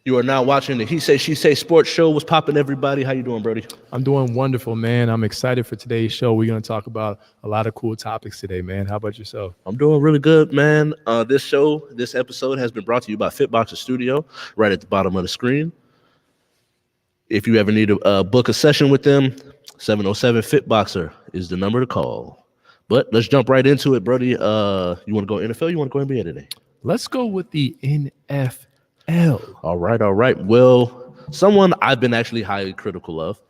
You are now watching the He Say She Say Sports Show. What's popping, everybody? How you doing, Brody? I'm doing wonderful, man. I'm excited for today's show. We're going to talk about a lot of cool topics today, man. How about yourself? I'm doing really good, man. This episode has been brought to you by Fitboxer Studio, right at the bottom of the screen. If you ever need to book a session with them, 707 Fitboxer is the number to call. But let's jump right into it, Brody. You want to go NFL? You want to go NBA today? Let's go with the NFL. All right. Well, someone I've been actually highly critical of,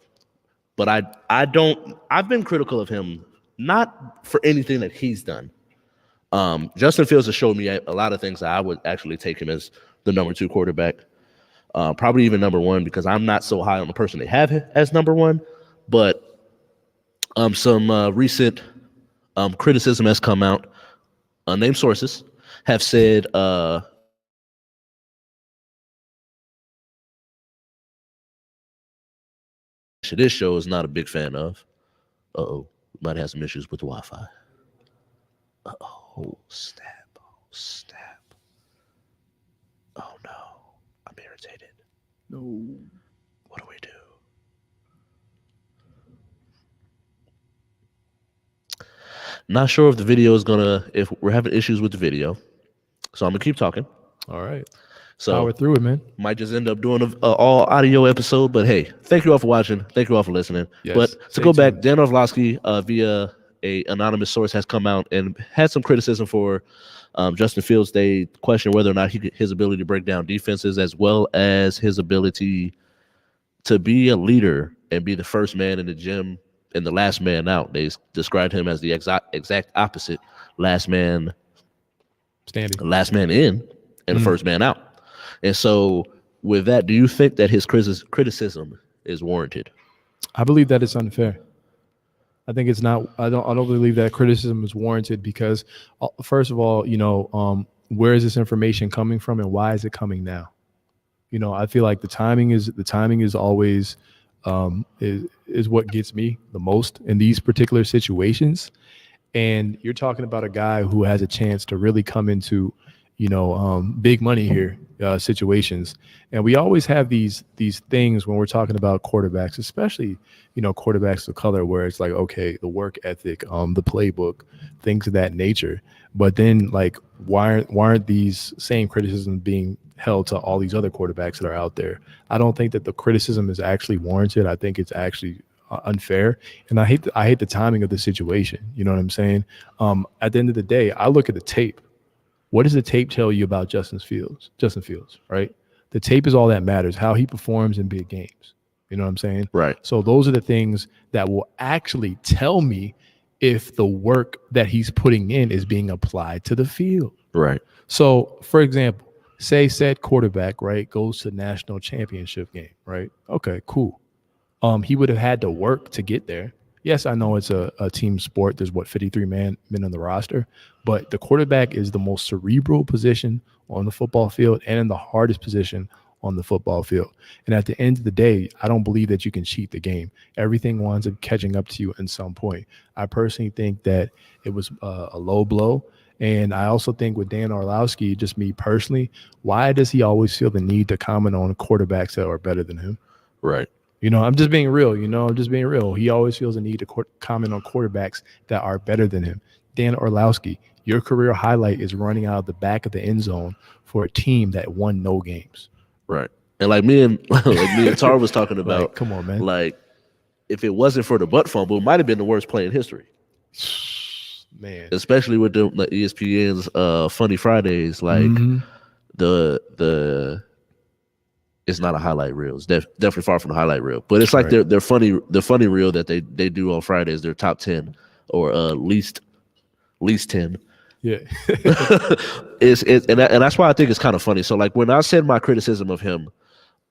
but I've been critical of him not for anything that he's done. Justin Fields has showed me a lot of things that I would actually take him as the number 2 quarterback, probably even number 1, because I'm not so high on the person they have as number 1. But some recent criticism has come out. Unnamed sources have said this show is not a big fan of. We might have some issues with the Wi-Fi. Snap. Oh no, I'm irritated. No. What do we do? Not sure if the video is if we're having issues with the video, so I'm gonna keep talking. All right. So power through it, man. Might just end up doing an all audio episode, but hey, thank you all for watching. Thank you all for listening. Yes, but to go back, Dan Orlovsky via a anonymous source has come out and had some criticism for Justin Fields. They question whether or not his ability to break down defenses, as well as his ability to be a leader and be the first man in the gym and the last man out. They described him as the exact opposite: last man standing, last man in, and the first man out. And so, with that, do you think that his criticism is warranted? I believe that it's unfair. I think it's not. I don't believe that criticism is warranted because, first of all, where is this information coming from and why is it coming now? I feel like the timing is always is what gets me the most in these particular situations. And you're talking about a guy who has a chance to really come into big money here situations. And we always have these things when we're talking about quarterbacks, especially, quarterbacks of color, where it's like, okay, the work ethic, the playbook, things of that nature. But then, like, why aren't these same criticisms being held to all these other quarterbacks that are out there? I don't think that the criticism is actually warranted. I think it's actually unfair. And I hate the timing of the situation. You know what I'm saying? At the end of the day, I look at the tape. What does the tape tell you about Justin Fields, right? The tape is all that matters, how he performs in big games. You know what I'm saying? Right. So those are the things that will actually tell me if the work that he's putting in is being applied to the field. Right. So, for example, say said quarterback, right, goes to the national championship game, right? Okay, cool. He would have had to work to get there. Yes, I know it's a team sport. There's 53 men on the roster, but the quarterback is the most cerebral position on the football field and in the hardest position on the football field. And at the end of the day, I don't believe that you can cheat the game. Everything winds up catching up to you at some point. I personally think that it was a low blow. And I also think with Dan Orlovsky, just me personally, why does he always feel the need to comment on quarterbacks that are better than him? Right. I'm just being real. He always feels a need to comment on quarterbacks that are better than him. Dan Orlovsky, your career highlight is running out of the back of the end zone for a team that won no games. Right. And like me and Tar was talking about, like, come on, man. Like, if it wasn't for the butt fumble, it might have been the worst play in history. Man. Especially with the ESPN's Funny Fridays, like the it's not a highlight reel. It's definitely far from the highlight reel. But it's like their funny reel that they do on Fridays, their top 10 or least 10. Yeah. And that's why I think it's kind of funny. So like when I said my criticism of him,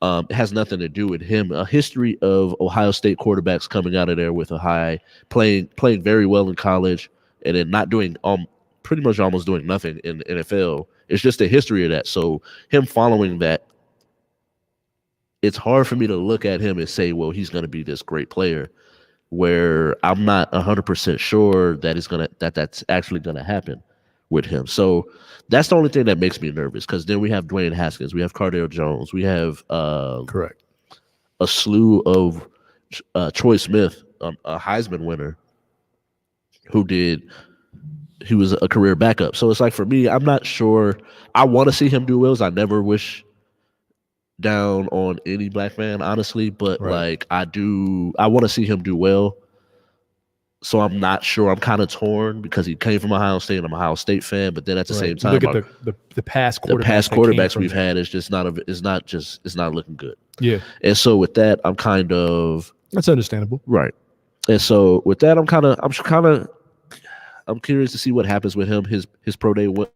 it has nothing to do with him. A history of Ohio State quarterbacks coming out of there with a high, playing very well in college, and then not doing pretty much almost doing nothing in the NFL. It's just a history of that. So him following that, it's hard for me to look at him and say, well, he's going to be this great player, where I'm not 100% sure that that's actually going to happen. with him. So that's the only thing that makes me nervous because then we have Dwayne Haskins, we have Cardale Jones, we have Correct. a slew of Troy Smith, a Heisman winner, who did he was a career backup. So it's like for me, I'm not sure. I want to see him do well. I never wish down on any black man, honestly, but Right. like I want to see him do well. So I'm not sure. I'm kind of torn because he came from Ohio State and I'm an Ohio State fan, but then at the Right. same You look time, at the past the quarterbacks past that came quarterbacks from we've there. had is just not it's not looking good. Yeah, And so with that, I'm kind of that's understandable. right. And so with that, I'm curious to see what happens with him. His pro day went.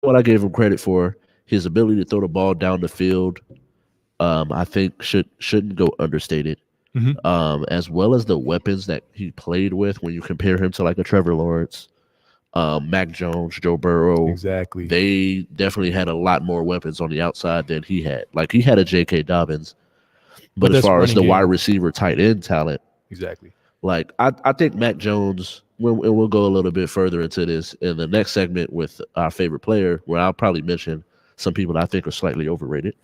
What I gave him credit for, his ability to throw the ball down the field, I think shouldn't go understated. Mhm. As well as the weapons that he played with when you compare him to like a Trevor Lawrence, Mac Jones, Joe Burrow. Exactly. They definitely had a lot more weapons on the outside than he had. Like he had a J.K. Dobbins, but as that's far as running the wide game. receiver tight end talent, Exactly. like I think Mac Jones, and we'll go a little bit further into this in the next segment with our favorite player, where I'll probably mention some people that I think are slightly overrated.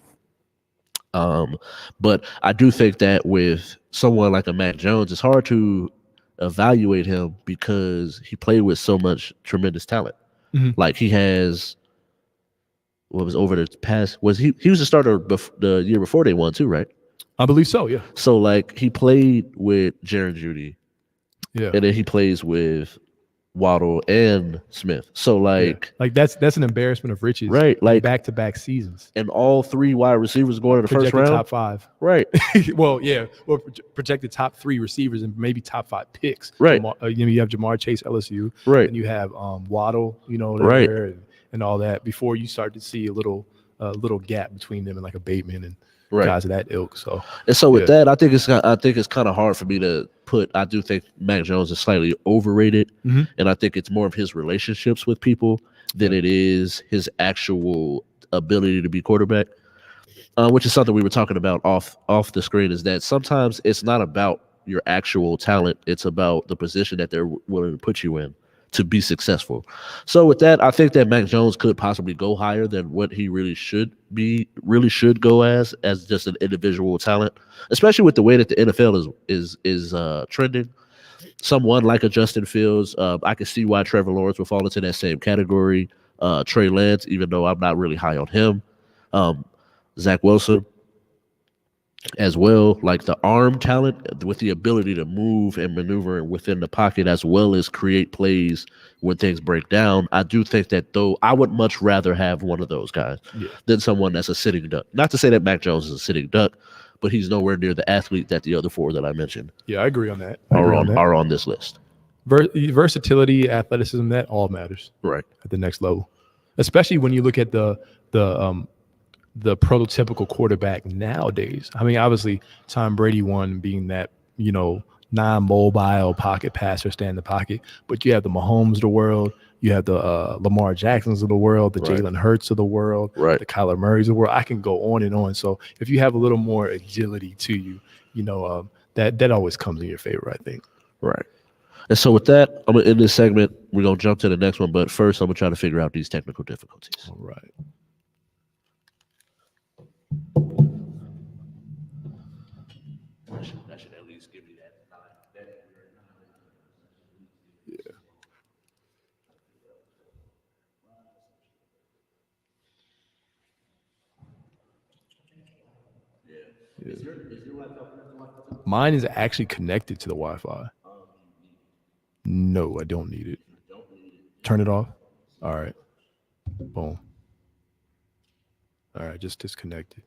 But I do think that with someone like a Mac Jones, it's hard to evaluate him because he played with so much tremendous talent. Mhm. Like he has what was over the past was he was a starter the year before they won too, right? I believe so. Yeah. So like he played with Jaron Judy, Yeah. and then he plays with Waddle and Smith. So Yeah. like Like that's an embarrassment of riches. right, In like back-to-back seasons. and all three wide receivers going in the first Projected round. top 5. Right, Well, yeah. Well, projected top 3 receivers and maybe top 5 picks. right, You have Jamar Chase, LSU, right, and you have Waddle, right, there and all that. Before you start to see a little gap between them and like a Bateman and right. guys of that ilk. So And so with yeah. that, I think it's kind of hard for me to put. I do think Mac Jones is slightly overrated, Mhm. and I think it's more of his relationships with people than Yeah. it is his actual ability to be quarterback. Which is something we were talking about off the screen. Is that sometimes it's not about your actual talent; it's about the position that they're willing to put you in to be successful. So with that, I think that Mac Jones could possibly go higher than what he really should go as just an individual talent, especially with the way that the NFL is trending. Someone like a Justin Fields, I can see why Trevor Lawrence will fall into that same category. Trey Lance, even though I'm not really high on him. Um, Zach Wilson, as well, like the arm talent with the ability to move and maneuver within the pocket as well as create plays when things break down. I do think that though I would much rather have one of those guys than someone that's a sitting duck. Not to say that Mac Jones is a sitting duck, but he's nowhere near the athlete that the other four that I mentioned Yeah, I agree on that. are on this list. Versatility, athleticism, that all matters Right. at the next level, especially when you look at the prototypical quarterback nowadays. I mean, obviously, Tom Brady won being that, non-mobile pocket passer, stand in the pocket. But you have the Mahomes of the world, you have the Lamar Jacksons of the world, the Right. Jalen Hurts of the world, Right. the Kyler Murrays of the world. I can go on and on. So if you have a little more agility to you, that always comes in your favor, I think. Right. And so with that, I'm gonna end this segment. We're gonna jump to the next one, but first I'm gonna try to figure out these technical difficulties. All right. That should at least give me that. Mine is actually connected to the Wi-Fi. No, I don't need it. Turn it off. All right. Boom. All right, just disconnected.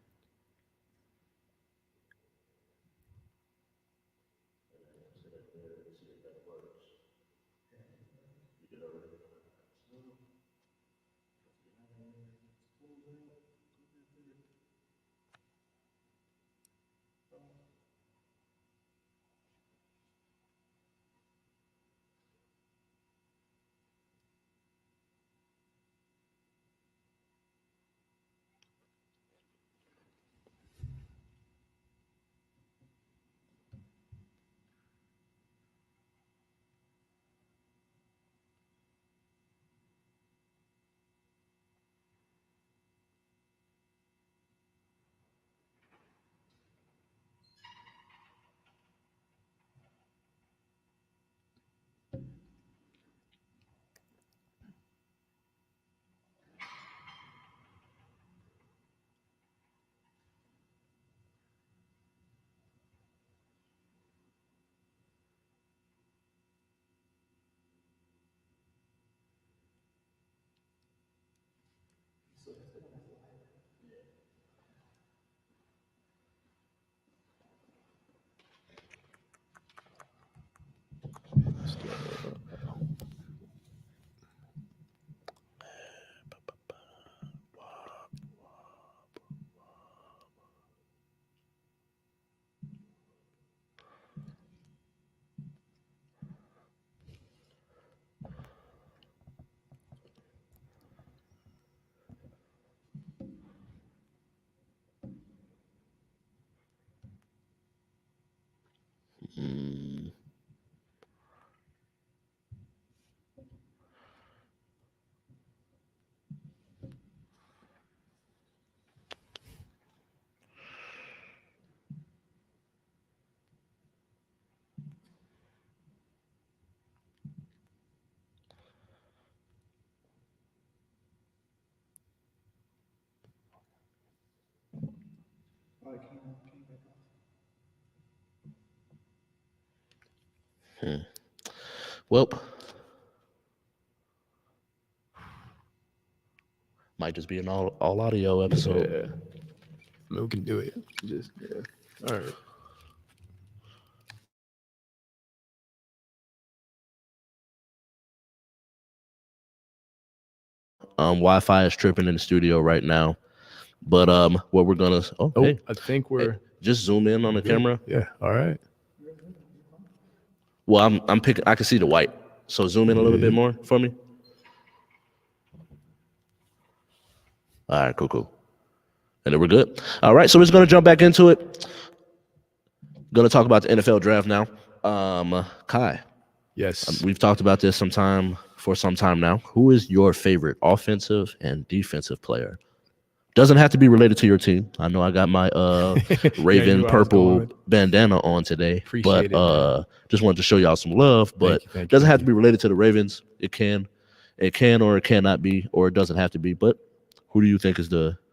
Mm. Well, might just be an all audio episode. Yeah. I mean, we can do it. Just yeah. All right. Wi-Fi is tripping in the studio right now, but what we're gonna Oh, I think we're just zoom in on the good. camera. Yeah. All right. Well, I'm picking. I can see the white, so zoom in a little bit more for me. All right, cool. And then we're good. All right, so we're just gonna jump back into it. Gonna talk about the NFL draft now. Kai, Yes. we've talked about this for some time now. Who is your favorite offensive and defensive player? Doesn't have to be related to your team. I know I got my Raven purple bandana on today, Appreciate but it, just wanted to show y'all some love. But doesn't have to be related to the Ravens. It can or it cannot be, or it doesn't have to be. But who do you think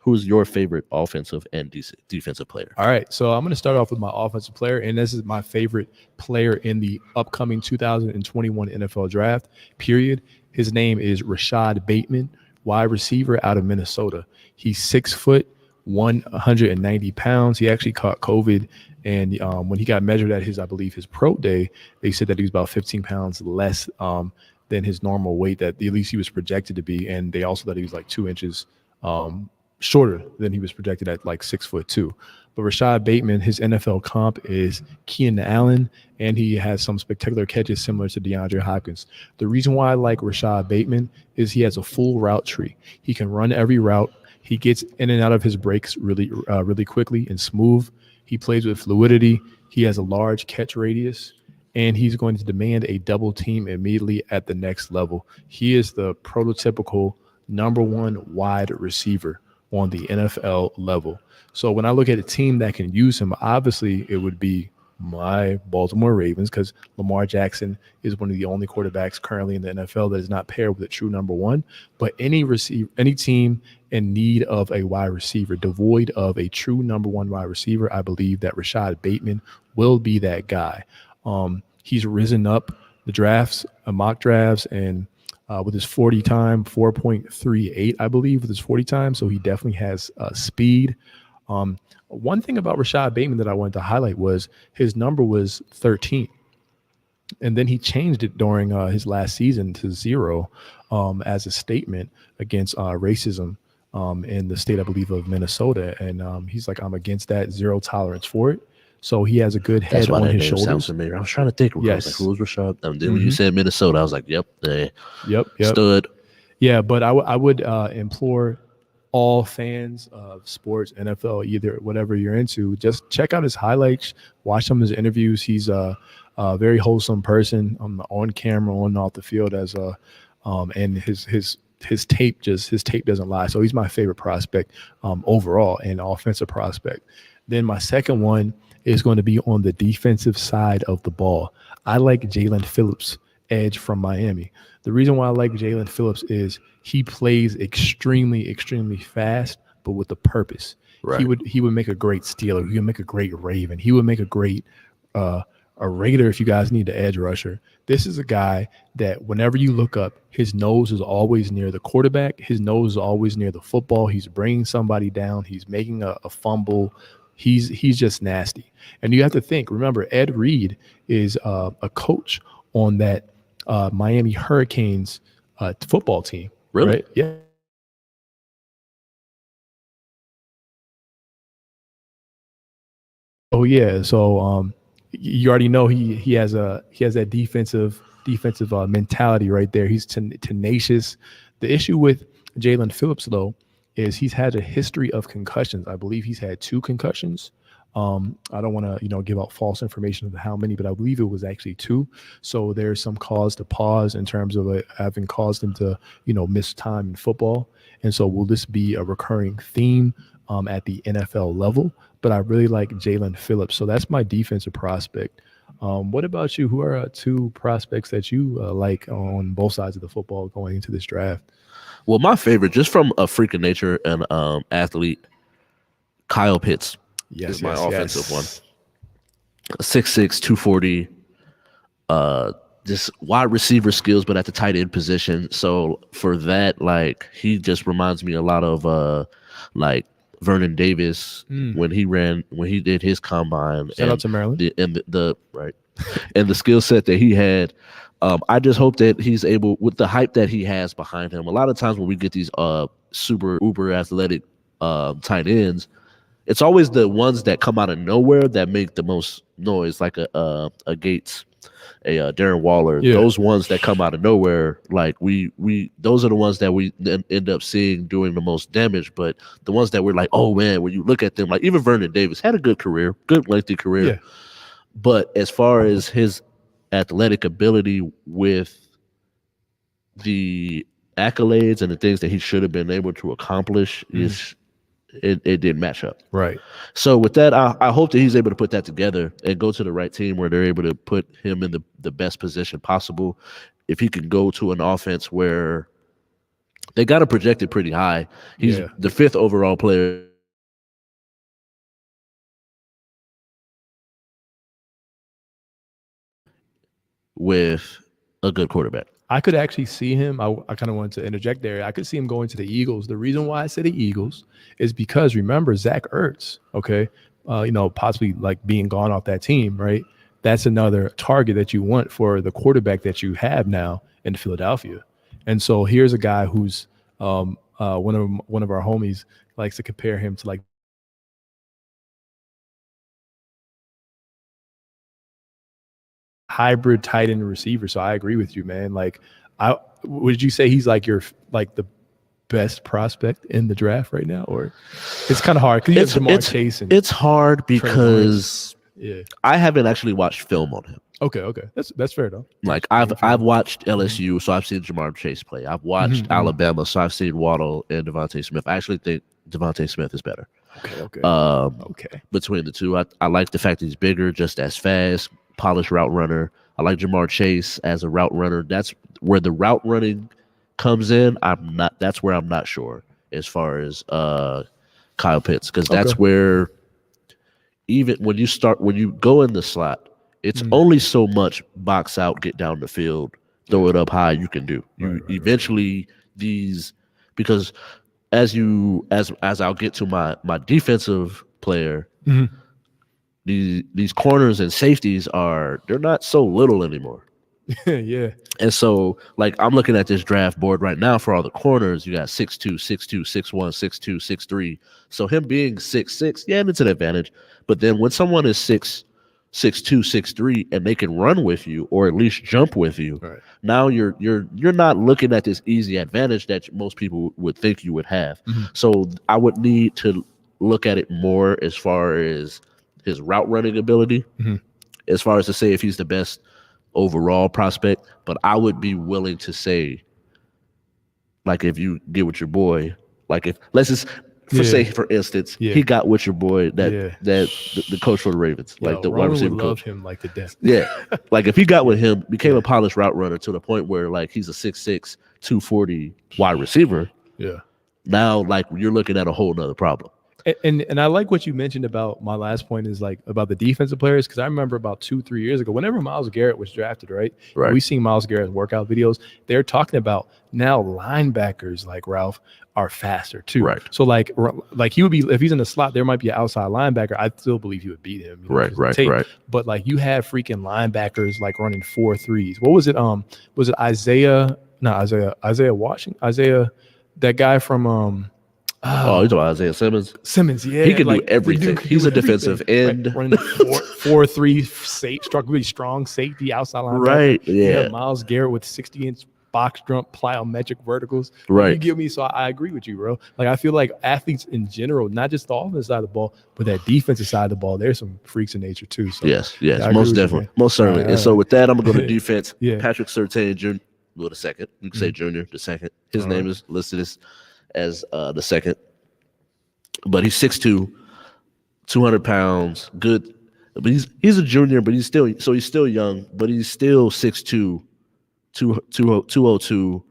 who's your favorite offensive and defensive player? All right, so I'm going to start off with my offensive player, and this is my favorite player in the upcoming 2021 NFL Draft, period. His name is Rashad Bateman, wide receiver out of Minnesota. He's 6 foot, 190 pounds. He actually caught COVID, and when he got measured at I believe his pro day, they said that he was about 15 pounds less than his normal weight that at least he was projected to be, and they also thought he was like 2 inches shorter than he was projected at, like 6'2". But Rashad Bateman, his NFL comp is Keenan Allen, and he has some spectacular catches similar to DeAndre Hopkins. The reason why I like Rashad Bateman is he has a full route tree. He can run every route. He gets in and out of his breaks really quickly and smooth. He plays with fluidity. He has a large catch radius, and he's going to demand a double team immediately at the next level. He is the prototypical number one wide receiver on the NFL level. So when I look at a team that can use him, obviously it would be my Baltimore Ravens, because Lamar Jackson is one of the only quarterbacks currently in the NFL that is not paired with a true number one. But any team in need of a wide receiver, devoid of a true number one wide receiver, I believe that Rashad Bateman will be that guy. He's risen up the drafts, mock drafts, and with his 40 time, 4.38, I believe, with his 40 time. So he definitely has speed. One thing about Rashad Bateman that I wanted to highlight was his number was 13. And then he changed it during his last season to 0 as a statement against racism in the state, I believe, of Minnesota. And he's like, I'm against that, 0 tolerance for it. So he has a good head on his shoulders. Sounds familiar. I was trying to think. Yes. I was like, who's Rashad? And then when you said Minnesota, I was like, yep. Stood. Yeah, but I would implore all fans of sports, NFL, either whatever you're into, just check out his highlights, watch some of his interviews. He's a very wholesome person on camera, on and off the field, and his tape doesn't lie. So he's my favorite prospect overall, and offensive prospect. Then my second one is going to be on the defensive side of the ball. I like Jalen Phillips, edge from Miami. The reason why I like Jalen Phillips is he plays extremely, extremely fast, but with a purpose. Right. He would make a great Steeler. He would make a great Raven. He would make a great a Raider if you guys need the edge rusher. This is a guy that whenever you look up, his nose is always near the quarterback. His nose is always near the football. He's bringing somebody down. He's making a fumble. He's just nasty. And you have to think, remember, Ed Reed is a coach on that Miami Hurricanes football team. Really? Right? Yeah. Oh yeah. So you already know he has that defensive mentality right there. He's tenacious. The issue with Jalen Phillips though is he's had a history of concussions. I believe he's had 2 concussions. I don't want to, give out false information of how many, but I believe it was actually 2. So there's some cause to pause in terms of it having caused him to, miss time in football. And so will this be a recurring theme at the NFL level? But I really like Jalen Phillips. So that's my defensive prospect. What about you? Who are 2 prospects that you like on both sides of the football going into this draft? Well, my favorite, just from a freak of nature and athlete, Kyle Pitts is my offensive one. 6'6", 240, just wide receiver skills, but at the tight end position. So for that, like, he just reminds me a lot of like Vernon Davis when he did his combine. Shout out to Maryland. And the skill set that he had. I just hope that he's able, with the hype that he has behind him. A lot of times when we get these super uber athletic tight ends, it's always the ones that come out of nowhere that make the most noise, like a Gates, a Darren Waller. Yeah. Those ones that come out of nowhere, like we those are the ones that we then end up seeing doing the most damage. But the ones that we're like, oh man, when you look at them, like even Vernon Davis had a good career, good lengthy career. Yeah. But as far as his athletic ability with the accolades and the things that he should have been able to accomplish, it didn't match up. Right. So with that, I hope that he's able to put that together and go to the right team where they're able to put him in the best position possible. If he can go to an offense where they got to project it pretty high. He's the 5th overall player with a good quarterback. I could actually see him. I kind of wanted to interject there. I could see him going to the Eagles. The reason why I say the Eagles is because, remember, Zach Ertz, okay, possibly like being gone off that team, right? That's another target that you want for the quarterback that you have now in Philadelphia. And so here's a guy who's one of our homies likes to compare him to like hybrid tight end receiver. So I agree with you, man. Like, would you say he's like the best prospect in the draft right now, or it's kind of hard because you have Jamar Chase? It's hard because I haven't actually watched film on him. Okay, that's fair though. Like I've watched LSU, so I've seen Jamar Chase play. I've watched Alabama, so I've seen Waddle and Devontae Smith. I actually think Devontae Smith is better. Okay. Between the two, I like the fact that he's bigger, just as fast, polished route runner. I like Jamar Chase as a route runner. That's where the route running comes in. That's where I'm not sure as far as Kyle Pitts, because that's where even when you go in the slot, it's only so much box out, get down the field, throw it up high you can do. Eventually these, because as I'll get to my defensive player, these corners and safeties they're not so little anymore. Yeah. And so, like, I'm looking at this draft board right now for all the corners. You got 6'2", 6'2", 6'1", 6'2", 6'3". So him being 6'6", it's an advantage. But then when someone is 6'2", 6'3", and they can run with you or at least jump with you, now you're not looking at this easy advantage that most people would think you would have. So I would need to look at it more as far as his route running ability, as far as to say if he's the best overall prospect. But I would be willing to say, like, if you get with your boy, like, if let's just say for instance, he got with your boy that the coach for the Ravens, like the wide receiver coach, love him like the death. Like if he got with him, became a polished route runner to the point where like he's a 6'6", 240 wide receiver. Now like you're looking at a whole nother problem. And I like what you mentioned about my last point is like about the defensive players, because I remember about 2-3 years ago, whenever Myles Garrett was drafted, right? We seen Myles Garrett's workout videos. They're talking about now linebackers like Ralph are faster too. Right. So like he would be, if he's in the slot, there might be an outside linebacker. I still believe he would beat him. Right. But like you have freaking linebackers like running 4.3s. What was it? Was it Isaiah Washington? That guy from you're talking about Isaiah Simmons? Simmons, yeah. He can do everything. He's a defensive end. Right. Running 4.3, really strong safety, outside linebacker. Right, yeah. Myles Garrett with 60-inch box jump, plyometric verticals. Right. You get me? So I agree with you, bro. Like I feel like athletes in general, not just the offensive side of the ball, but that defensive side of the ball, there's some freaks in nature too. So Yes, yeah, I agree most with you, definitely, man. most certainly. All And so right. with that, I'm gonna go to defense. Yeah. Patrick Surtain Jr. Well, the second. You can say Junior, the second. His All name right. is listed as the second, but he's 6'2", 200 pounds. Good, but he's a junior, but he's still young, but he's still 6'2", 202,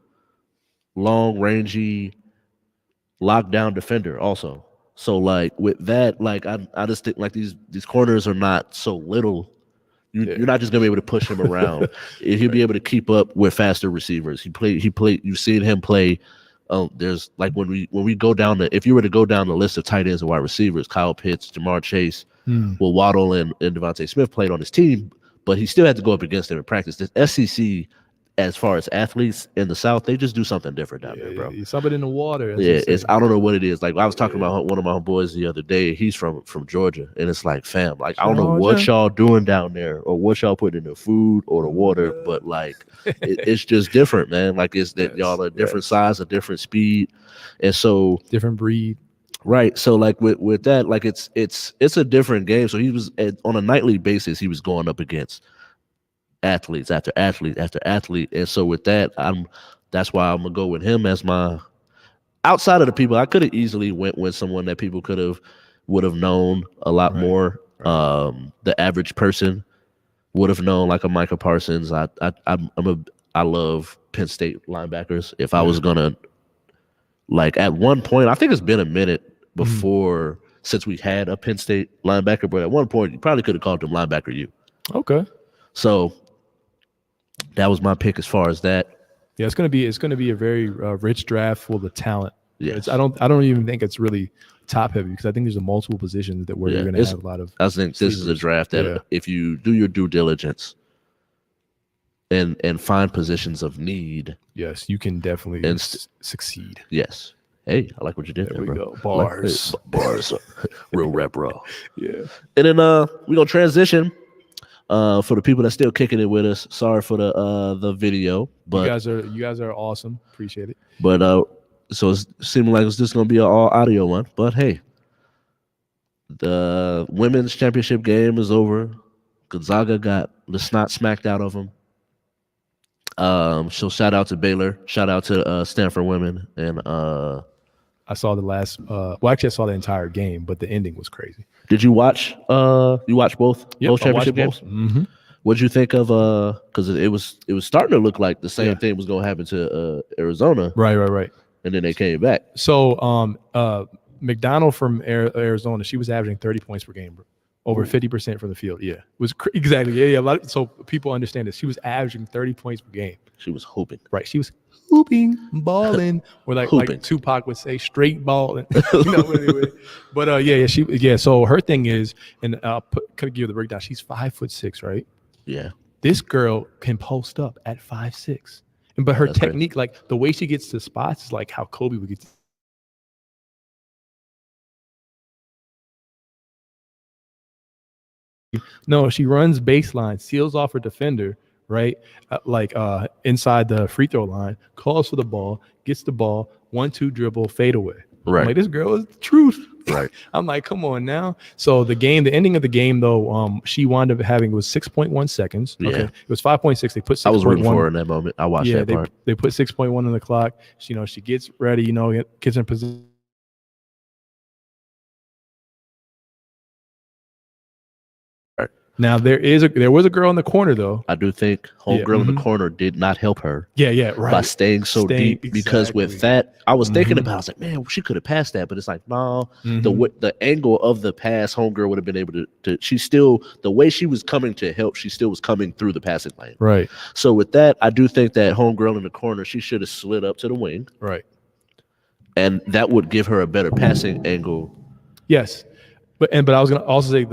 long, rangy, lockdown defender also. So like with that, like I just think like these corners are not so little. You're not just gonna be able to push him around. He'll be able to keep up with faster receivers. He played. You've seen him play. There's like when we go down if you were to go down the list of tight ends and wide receivers, Kyle Pitts, Jamar Chase, Will Waddle, and Devontae Smith played on his team, but he still had to go up against them in practice. The SEC, as far as athletes in the South, they just do something different down there, bro. Something in the water. Yeah, I don't know what it is. Like I was talking about one of my boys the other day. He's from Georgia, and it's like, fam, like I don't know what y'all doing down there, or what y'all putting in the food or the water, but like it's just different, man. Like it's that y'all are a different size, a different speed, and so different breed. Right. So like with that, like it's a different game. So he was on a nightly basis, he was going up against athletes after athlete after athlete, and so with that, that's why I'm gonna go with him as my. Outside of the people, I could have easily went with someone that people would have known a lot more. Right. The average person would have known, like a Micah Parsons. I love Penn State linebackers. If I was gonna, like, at one point, I think it's been a minute before since we had a Penn State linebacker, but at one point you probably could have called him linebacker U. Okay. So that was my pick as far as that. Yeah, it's gonna be a very rich draft full of talent. Yes. I don't even think it's really top heavy, because I think there's a multiple positions where you're gonna have a lot of. I think this is a draft that if you do your due diligence and find positions of need, yes, you can definitely succeed. Yes. Hey, I like what you did there, we bro. Go. Bars. Bars. Real rap, bro. Yeah. And then we're gonna transition. For the people that's still kicking it with us, sorry for the video, but you guys are awesome. Appreciate it. But so it's seeming like it's just gonna be an all audio one. But hey, the women's championship game is over. Gonzaga got the snot smacked out of them. So shout out to Baylor, shout out to Stanford women, and I saw the last. Actually, I saw the entire game, but the ending was crazy. Did you watch? You watched both championship games? Mm-hmm. What'd you think of? Because it was starting to look like the same thing was going to happen to Arizona. Right. And then they came back. So, McDonald from Arizona, she was averaging 30 points per game, bro. Over 50% from the field. Yeah, it was exactly. Yeah. So people understand this. She was averaging 30 points per game. She was hooping. Right. She was hooping, balling, or like Tupac would say, straight balling. Anyway. But So her thing is, and could give you the breakdown. She's 5'6", right? Yeah. This girl can post up at 5'6", but her technique, like the way she gets to spots, is like how Kobe would get. No, she runs baseline, seals off her defender, right? Inside the free throw line, calls for the ball, gets the ball, 1-2 dribble, fade away. Right. I'm like, this girl is the truth. Right. I'm like, come on now. So the ending of the game though, she wound up having was 6.1 seconds. Yeah. Okay. It was 5.6. They put 6.1. I was rooting for her in that moment. I watched that part. They put 6.1 on the clock. She gets ready, gets in position. Now there was a girl in the corner though. I do think homegirl in the corner did not help her. Yeah, right. By staying deep, because with that, I was thinking about. I was like, man, she could have passed that, but it's like, no. The angle of the pass, homegirl would have been able to. She still, the way she was coming to help, she still was coming through the passing lane. Right. So with that, I do think that homegirl in the corner, she should have slid up to the wing. Right. And that would give her a better passing angle. Yes, but I was gonna also say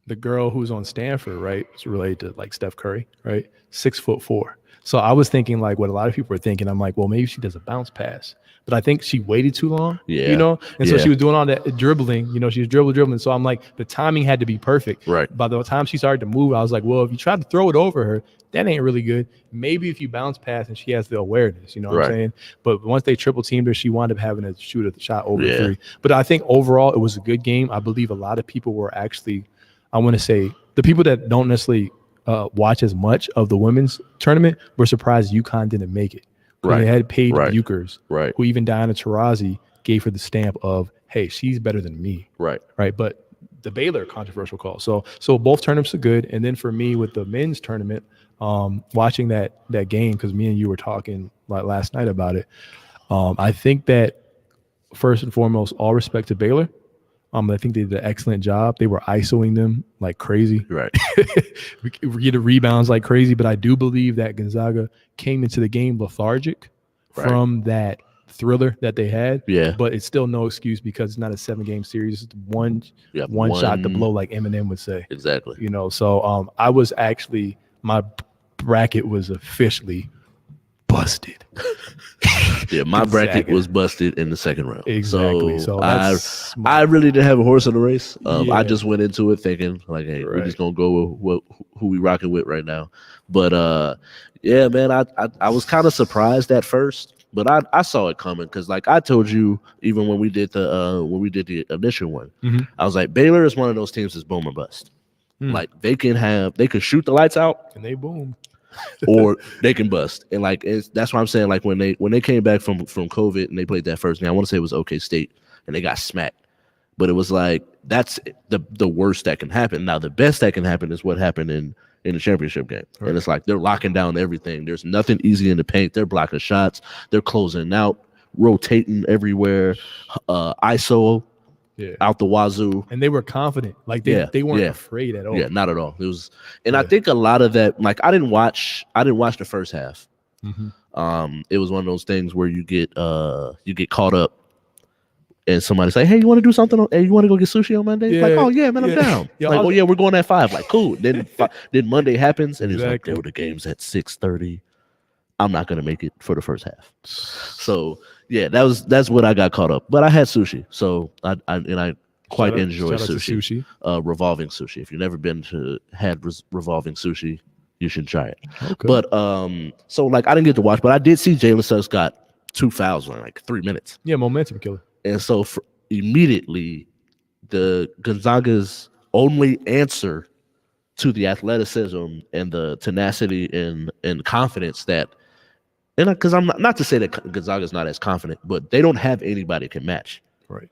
the girl who's on Stanford, right, is related to like Steph Curry, right? 6'4". So I was thinking like what a lot of people were thinking. I'm like, well, maybe she does a bounce pass, but I think she waited too long, Yeah. you know, and so Yeah. she was doing all that dribbling. You know, she was dribbling. So I'm like, the timing had to be perfect. Right. By the time she started to move, I was like, well, if you try to throw it over her, that ain't really good. Maybe if you bounce pass and she has the awareness, you know what I'm saying? But once they triple teamed her, she wound up having to shoot a shot over three. But I think overall it was a good game. I believe a lot of people were actually, I want to say, the people that don't necessarily watch as much of the women's tournament were surprised UConn didn't make it. They had Paige Buchers, who even Diana Taurasi gave her the stamp of, hey, she's better than me. Right. But the Baylor controversial call. So both tournaments are good. And then for me with the men's tournament, watching that game, because me and you were talking last night about it, I think that first and foremost, all respect to Baylor. I think they did an excellent job. They were ISOing them like crazy. Right. We get the rebounds like crazy, but I do believe that Gonzaga came into the game lethargic from that thriller that they had. Yeah. But it's still no excuse because it's not a 7-game series. It's one shot to blow, like Eminem would say. Exactly. You know, so I was actually, my bracket was officially busted. Yeah, my bracket was busted in the second round. Exactly. So I really didn't have a horse in the race. I just went into it thinking like, hey, we're just gonna go with who we rocking with right now. But yeah, man, I was kind of surprised at first, but I saw it coming because, like I told you, even when we did the initial one, I was like, Baylor is one of those teams that's boom or bust. Like they could shoot the lights out and they boom. or they can bust. And like that's why I'm saying, like when they came back from COVID and they played that first game, I want to say it was OK State and they got smacked. But it was like that's the worst that can happen. Now the best that can happen is what happened in the championship game. Right. And it's like they're locking down everything. There's nothing easy in the paint. They're blocking shots, they're closing out, rotating everywhere, ISO out the wazoo. And they were confident. Like they weren't afraid at all. Yeah, not at all. It was, and I think a lot of that, like I didn't watch the first half. It was one of those things where you get caught up and somebody say, hey, you want to do something? Hey, you want to go get sushi on Monday? Yeah. Like, oh yeah, man, I'm down. Like, oh yeah, we're going at 5. Like, cool. Then Monday happens and it's like, there were the games at 6:30. I'm not gonna make it for the first half. So yeah, that's what I got caught up. But I had sushi, so I quite enjoy sushi. Revolving sushi. If you've never had revolving sushi, you should try it. Okay. But so like I didn't get to watch, but I did see Jalen Suggs got 2 fouls in like 3 minutes. Yeah, momentum killer. And so immediately, the Gonzaga's only answer to the athleticism and the tenacity and confidence that. And because I'm not to say that Gonzaga's not as confident, but they don't have anybody can match. Right.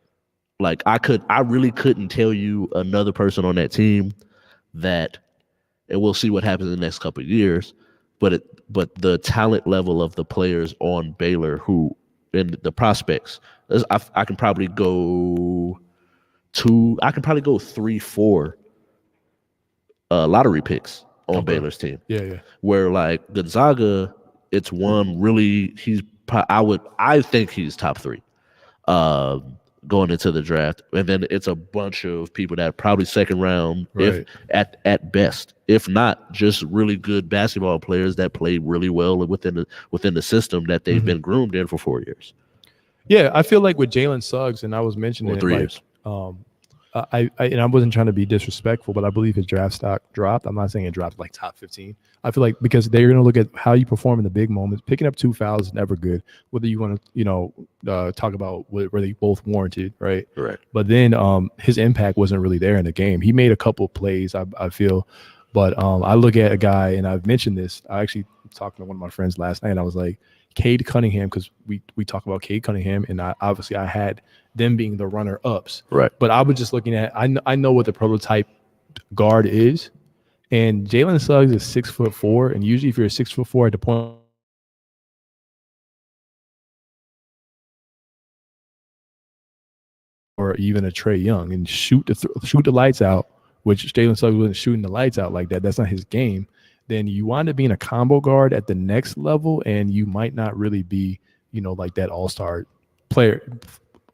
Like I really couldn't tell you another person on that team that, and we'll see what happens in the next couple of years. But the talent level of the players on Baylor and the prospects, I can probably go 3-4 lottery picks on Baylor's team. Yeah. Where like Gonzaga, it's one really I think he's top 3 going into the draft, and then it's a bunch of people that are probably second round, if at best, if not just really good basketball players that play really well within the system that they've been groomed in for 4 years. Yeah, I feel like with Jalen Suggs, and I was mentioning 3 years. I wasn't trying to be disrespectful, but I believe his draft stock dropped. I'm not saying it dropped like top 15. I feel like because they're going to look at how you perform in the big moments. Picking up 2 fouls is never good. Whether you want to, talk about where they both warranted, right? Right. But then his impact wasn't really there in the game. He made a couple plays, I feel, but I look at a guy, and I've mentioned this. I actually talked to one of my friends last night, and I was like, Cade Cunningham, because we talk about Cade Cunningham, and I had them being the runner-ups. Right. But I was just looking at, I know what the prototype guard is, and Jalen Suggs is 6'4", and usually if you're a 6'4" at the point, or even a Trae Young, and shoot the lights out, which Jalen Suggs wasn't shooting the lights out like that. That's not his game. Then you wind up being a combo guard at the next level, and you might not really be, like that all-star player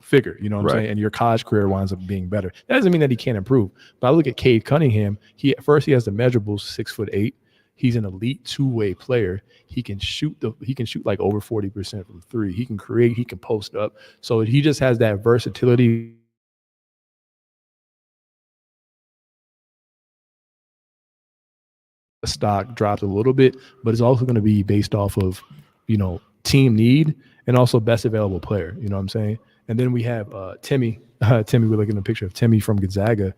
figure, you know what I'm saying? And your college career winds up being better. That doesn't mean that he can't improve. But I look at Cade Cunningham. He has the measurables 6'8". He's an elite two-way player. He can shoot like over 40% from three. He can create, he can post up. So he just has that versatility. Stock drops a little bit, but it's also going to be based off of, team need and also best available player. You know what I'm saying? And then we have Timmy. Timmy, we're looking at a picture of Timmy from Gonzaga.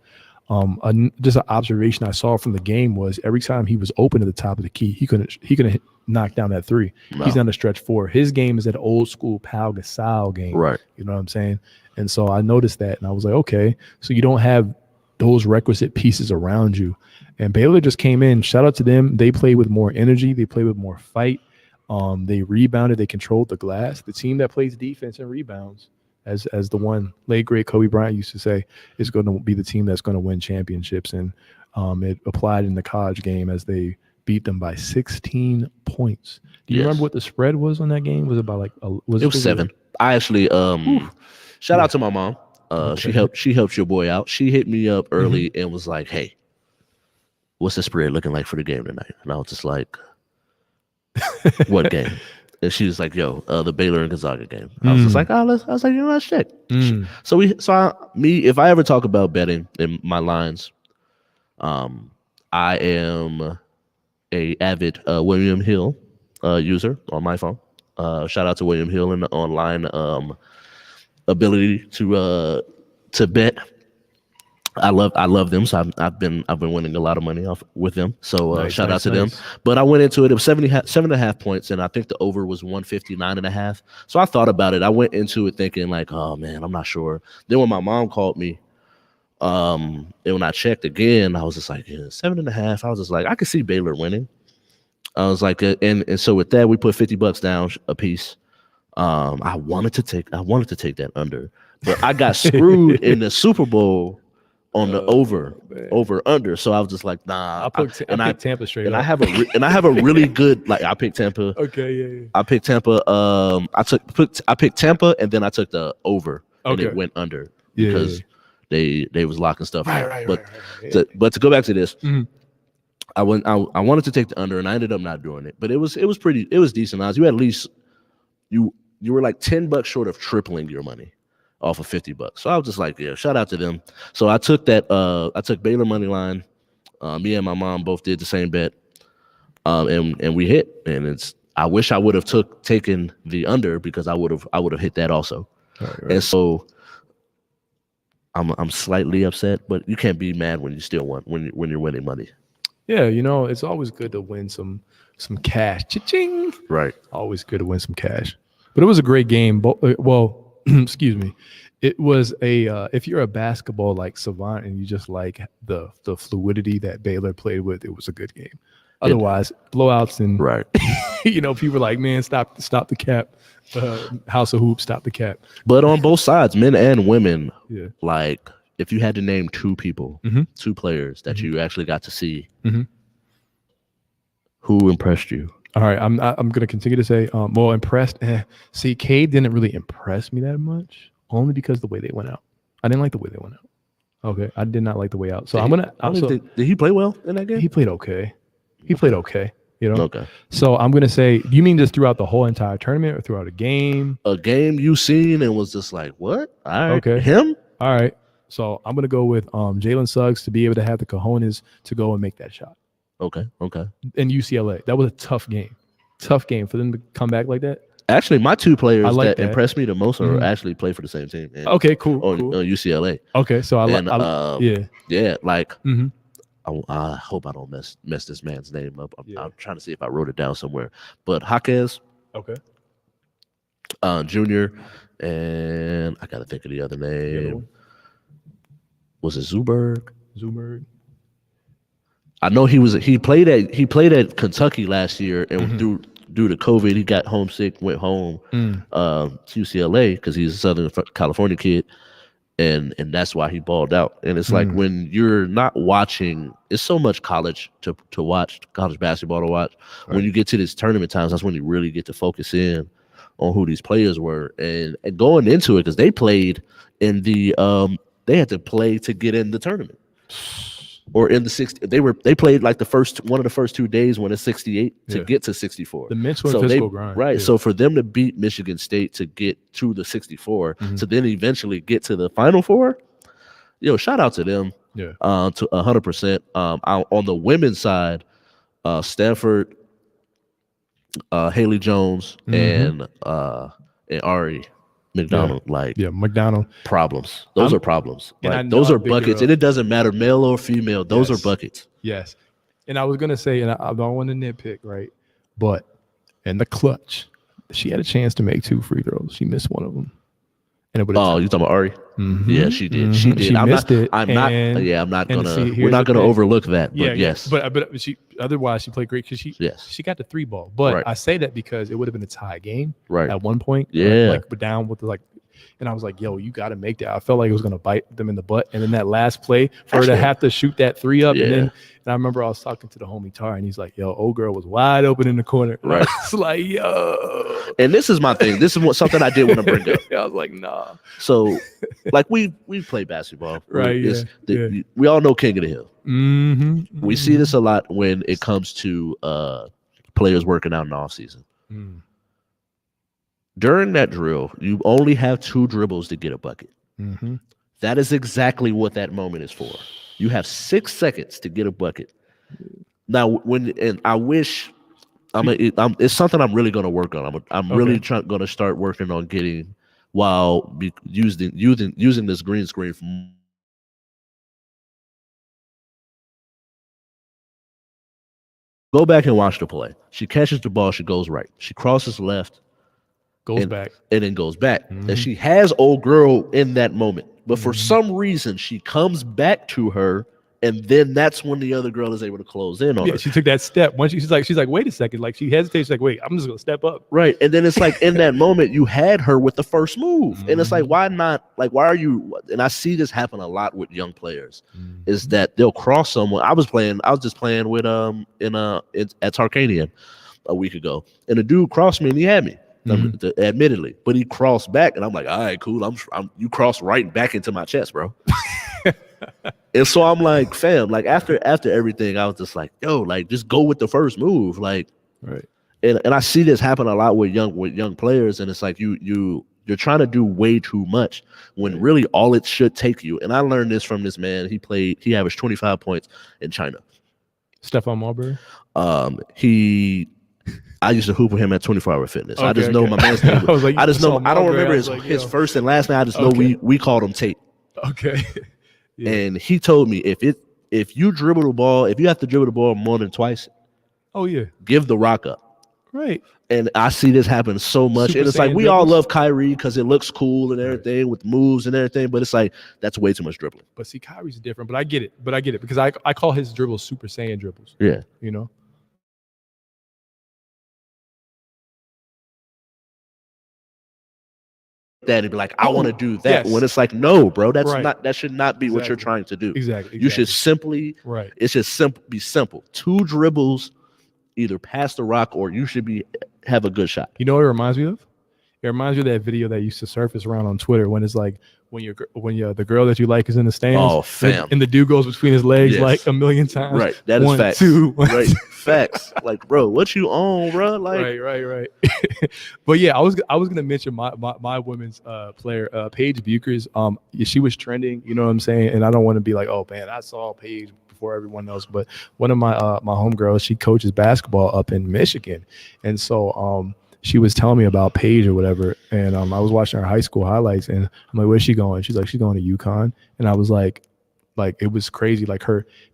Just an observation I saw from the game was every time he was open at the top of the key, he couldn't knock down that three. No. He's on the stretch four. His game is that old school Pau Gasol game. Right. You know what I'm saying? And so I noticed that, and I was like, okay, so you don't have those requisite pieces around you. And Baylor just came in. Shout out to them. They played with more energy. They played with more fight. They rebounded. They controlled the glass. The team that plays defense and rebounds, as the one late great Kobe Bryant used to say, is going to be the team that's going to win championships. And it applied in the college game as they beat them by 16 points. Do you remember what the spread was on that game? Was it about it was 7. I actually shout out to my mom. She helped your boy out. She hit me up early and was like, "Hey, what's the spread looking like for the game tonight?" And I was just like, "What game?" And she was like, "Yo, the Baylor and Gonzaga game." I was just like, let's check. If I ever talk about betting in my lines, I am a avid William Hill user on my phone. Shout out to William Hill and the online ability to bet. I love them, so I've been winning a lot of money off with them. So shout out to them. But I went into it. It was 7.5 points, and I think the over was 159.5. So I thought about it. I went into it thinking like, oh man, I'm not sure. Then when my mom called me, and when I checked again, I was just like, 7.5. I was just like, I could see Baylor winning. I was like, and so with that, we put $50 down a piece. I wanted to take that under, but I got screwed in the Super Bowl on the over under. So I was just like, nah. I picked Tampa straight and up. I have a really good, like, I picked Tampa. Okay, yeah. I picked Tampa. I picked Tampa, and then I took the over, and it went under because they was locking stuff. Right. But to go back to this, I wanted to take the under, and I ended up not doing it. But it was decent odds. You at least you were like $10 short of tripling your money off of $50. So I was just like, shout out to them. So I took that. I took Baylor money line. Me and my mom both did the same bet, and we hit. And I wish I would have taken the under because I would have hit that also. Right. And so I'm slightly upset, but you can't be mad when you still won when you're winning money. Yeah, it's always good to win some cash. Cha-ching. Right. Always good to win some cash. But it was a great game. Well, excuse me. It was if you're a basketball like savant and you just like the fluidity that Baylor played with, it was a good game. Otherwise, blowouts and right. People are like, man, stop the cap. House of Hoops, stop the cap. But on both sides, men and women, like if you had to name two people, two players that you actually got to see, who impressed you? All right, I'm going to continue to say, impressed. See, Cade didn't really impress me that much, only because the way they went out. I didn't like the way they went out. Okay, I did not like the way out. So did he play well in that game? He played okay. Okay. So I'm going to say, you mean just throughout the whole entire tournament or throughout a game? A game you seen and was just like, what? All right. Okay. Him? All right. So I'm going to go with Jalen Suggs to be able to have the cojones to go and make that shot. Okay. And UCLA. That was a tough game. Tough game for them to come back like that. Actually, my two players that impressed me the most are actually play for the same team. Okay, cool. On UCLA. Okay, so I hope I don't mess this man's name up. I'm trying to see if I wrote it down somewhere. But Jaquez, Junior, and I gotta think of the other name. Was it Zuberg? I know he played at Kentucky last year, and due to COVID, he got homesick, went home to UCLA because he's a Southern California kid. And that's why he balled out. And it's like when you're not watching, it's so much college to watch, college basketball to watch. Right. When you get to this tournament times, that's when you really get to focus in on who these players were, and going into it because they played in the they had to play to get in the tournament. Or in the 60, they played like one of the first 2 days when it's 68 to get to 64. The mental and physical grind. Right. Yeah. So for them to beat Michigan State to get to the 64, to then eventually get to the Final Four, shout out to them. Yeah. To 100%. On the women's side, Stanford, Haley Jones, and Ari McDonald, McDonald problems. Those are problems. Like, those are buckets, and it doesn't matter male or female. Those are buckets. Yes, and I was gonna say, and I don't want to nitpick, right? But in the clutch, she had a chance to make 2 free throws. She missed one of them. And it you talking about Ari? Yeah, she did. She did. She missed it. I'm not gonna. We're not gonna overlook that. But yes. But she otherwise she played great because she got the 3 ball. But I say that because it would have been a tie game at one point. Yeah. Like down with and I was like, yo, you got to make that. I felt like it was going to bite them in the butt. And then that last play for her to have to shoot that 3 up. And I remember I was talking to the homie Tar, and he's like, yo, old girl was wide open in the corner. Right. It's like, yo. And this is my thing. This is something I did want to bring up. I was like, nah. So, like, we play basketball. Right, we all know King of the Hill. Mm-hmm. We see this a lot when it comes to players working out in the offseason. During that drill, you only have 2 dribbles to get a bucket. That is exactly what that moment is for. You have 6 seconds to get a bucket. Now, I wish it's something I'm really going to work on. I'm really going to start working on getting while using this green screen. Go back and watch the play. She catches the ball. She goes right. She crosses left. Goes back. And then goes back. And she has old girl in that moment. But for some reason, she comes back to her, and then that's when the other girl is able to close in on her. She took that step. Once she's like, wait a second. Like, she hesitates. She's like, wait, I'm just going to step up. Right. And then it's like, in that moment, you had her with the first move. And it's like, why not? Like, why are you? And I see this happen a lot with young players, is that they'll cross someone. I was just playing with at Tarkanian a week ago, and a dude crossed me, and he had me. Admittedly, but he crossed back, and I'm like, all right, cool. You crossed right back into my chest, bro. And so I'm like, fam, like after everything, I was just like, yo, like just go with the first move, like, right. And I see this happen a lot with young players, and it's like you're trying to do way too much when really all it should take you. And I learned this from this man. He averaged 25 points in China. Stephon Marbury. I used to hoop with him at 24-Hour Fitness. I just know my man's name. I just know. I don't remember his first and last name. I just know we called him Tate. Okay. Yeah. And he told me if you dribble the ball, if you have to dribble the ball more than twice, give the rock up. Right. And I see this happen so much. And it's like we all love Kyrie because it looks cool and everything with moves and everything, but it's like that's way too much dribbling. But see, Kyrie's different. But I get it. Because I call his dribbles Super Saiyan dribbles. Yeah. You know. That and be like, I want to do that. When it's like, no, bro, that should not be what you're trying to do. Exactly. You should simply it should be simple. 2 dribbles, either pass the rock or you should have a good shot. You know what it reminds me of? It reminds me of that video that used to surface around on Twitter when it's like when the girl that you like is in the stands. Oh, fam. And the dude goes between his legs like a million times. Right. That is facts. 1, 2, 1, right. Facts. Like, bro, what you on, bro? Like, right. But yeah, I was gonna mention my women's player, Paige Buchers. She was trending, you know what I'm saying? And I don't want to be like, oh man, I saw Paige before everyone else. But one of my homegirls, she coaches basketball up in Michigan, and so she was telling me about Paige or whatever, and I was watching her high school highlights, and I'm like, where's she going? She's like, she's going to UConn, and I was like it was crazy. Like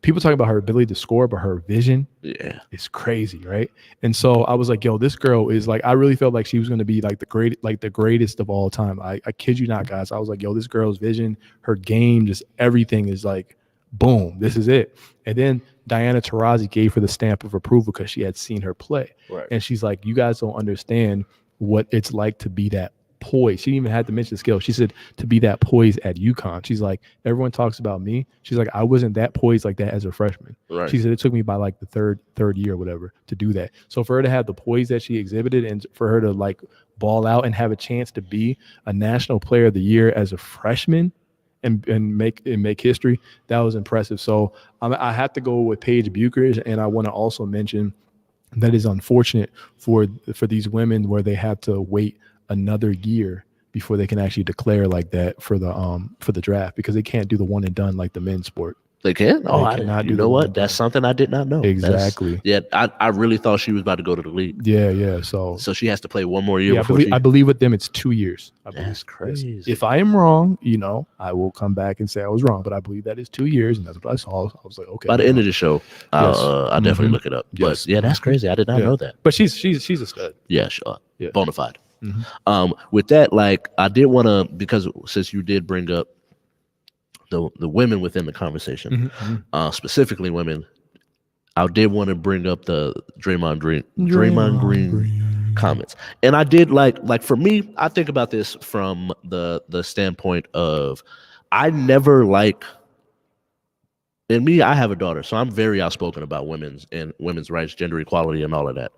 people talking about her ability to score, but her vision, is crazy, right? And so I was like, yo, this girl is like, I really felt like she was going to be like the greatest of all time. I kid you not, guys. I was like, yo, this girl's vision, her game, just everything is like, boom, this is it. And then Diana Taurasi gave her the stamp of approval because she had seen her play. Right. And she's like, you guys don't understand what it's like to be that poised. She didn't even have to mention skill. She said to be that poised at UConn. She's like, everyone talks about me. She's like, I wasn't that poised like that as a freshman. Right. She said it took me by like the third year or whatever to do that. So for her to have the poise that she exhibited and for her to like ball out and have a chance to be a national player of the year as a freshman and make history, that was impressive. So I have to go with Paige Buchers, and I want to also mention that is unfortunate for these women where they have to wait another year before they can actually declare like that for the draft, because they can't do the one and done like the men's sport. They can? Oh, They cannot you do know the what? one That's something I did not know. Exactly. I really thought she was about to go to the league. Yeah. So she has to play one more year. I believe with them it's 2 years. That's crazy. Yes. If I am wrong, I will come back and say I was wrong. But I believe that is 2 years, and that's what I saw. I was like, okay. By the end of the show, I'll definitely look it up. Yes. But yeah, that's crazy. I did not know that. But she's a stud. Yeah, sure. Yeah. Bona fide. With that, like, I did want to, because since you did bring up the women within the conversation, specifically women, I did want to bring up the Draymond Green comments. And I did like for me, I think about this from the standpoint of I never like. And me, I have a daughter, so I'm very outspoken about women's rights, gender equality, and all of that.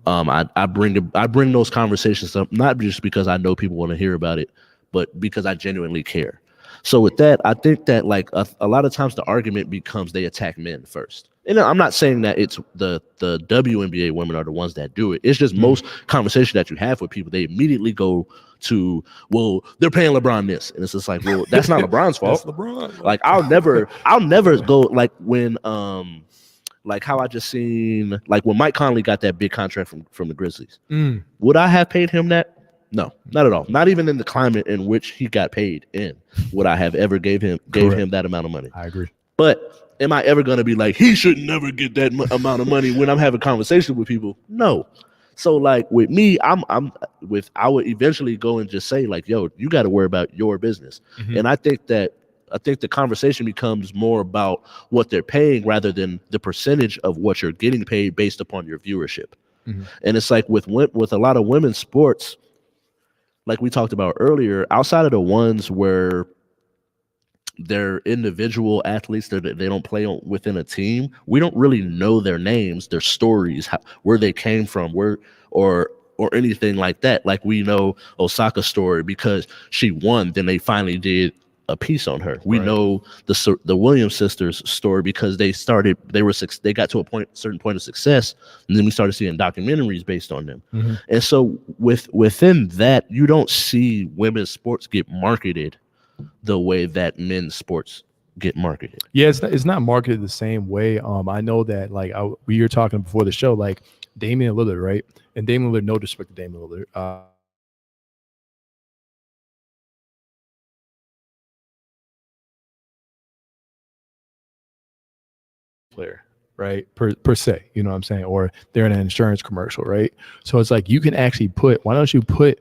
I bring those conversations up not just because I know people want to hear about it, but because I genuinely care. So with that, I think that like a lot of times the argument becomes they attack men first. And I'm not saying that it's the WNBA women are the ones that do it. It's just most conversation that you have with people, they immediately go to, well, they're paying LeBron this. And it's just like, well, that's not LeBron's fault. That's LeBron. Like I'll never go like when like how I just seen like when Mike Conley got that big contract from the Grizzlies. Would I have paid him that? No, not at all. Not even in the climate in which he got paid in would I have ever gave him that amount of money. I agree. But am I ever going to be like, he should never get that amount of money when I'm having conversations with people? No. So like with me, I would eventually go and just say like, yo, you got to worry about your business. And I think the conversation becomes more about what they're paying rather than the percentage of what you're getting paid based upon your viewership. And it's like with a lot of women's sports, like we talked about earlier, outside of the ones where they're individual athletes, they don't play within a team, we don't really know their names, their stories, where they came from, or anything like that. Like we know Osaka's story because she won, then they finally did a piece on her. We know the Williams sisters story because they got to a certain point of success, and then we started seeing documentaries based on them. And so within that, you don't see women's sports get marketed the way that men's sports get marketed. Yeah, it's not marketed the same way. I know that like we were talking before the show, like Damian Lillard, right? And Damian Lillard, no disrespect to Damian Lillard, player, right? Per se, you know what I'm saying? Or they're in an insurance commercial, right? So it's like you can actually why don't you put,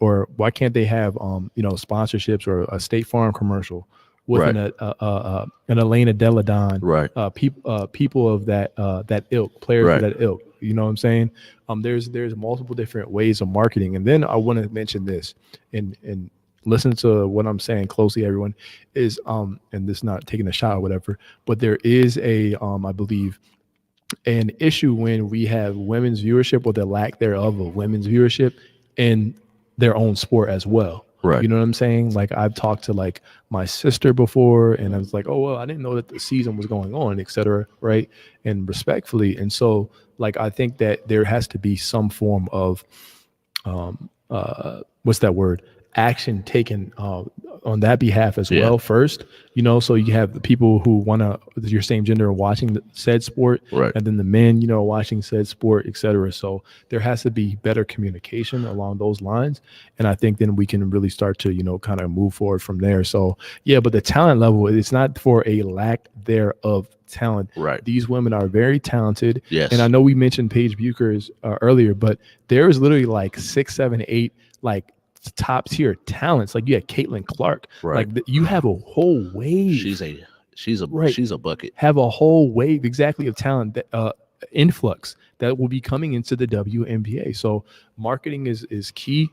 or why can't they have sponsorships or a State Farm commercial with an Elena Deladon, right? People of that ilk, players of that ilk. You know what I'm saying? There's multiple different ways of marketing. And then I want to mention this and listen to what I'm saying closely, everyone, is and this is not taking a shot or whatever, but there is I believe an issue when we have women's viewership or the lack thereof of women's viewership in their own sport as well. Right. You know what I'm saying? Like I've talked to like my sister before and I was like, oh, well, I didn't know that the season was going on, et cetera. Right. And respectfully. And so like, I think that there has to be some form of, what's that word? Action taken on that behalf as well first, so you have the people who want to your same gender watching said sport, right, and then the men watching said sport, etc. So there has to be better communication along those lines, and I think then we can really start to kind of move forward from there. So yeah, but the talent level, it's not for a lack there of talent. Right, these women are very talented. Yes, and I know we mentioned Paige Buchers earlier, but there is literally like 6, 7, 8 like top tier talents. Like you had Caitlin Clark, right? Like you have a whole wave. She's a bucket. Have a whole wave exactly of talent that influx that will be coming into the WNBA. So marketing is key,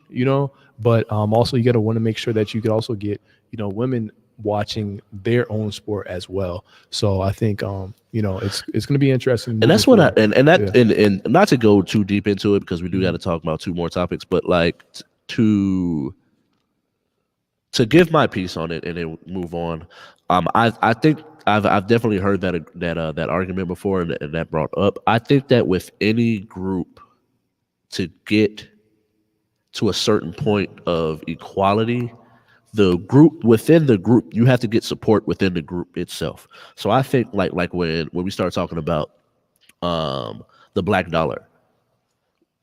but also you got to want to make sure that you could also get, women watching their own sport as well. So I think, it's going to be interesting. And that's what and not to go too deep into it because we do got to talk about 2 more topics, but like to give my piece on it and then move on. I think I've definitely heard that argument before and that brought up. I think that with any group to get to a certain point of equality, the group within the group, you have to get support within the group itself. So I think like when we start talking about the black dollar,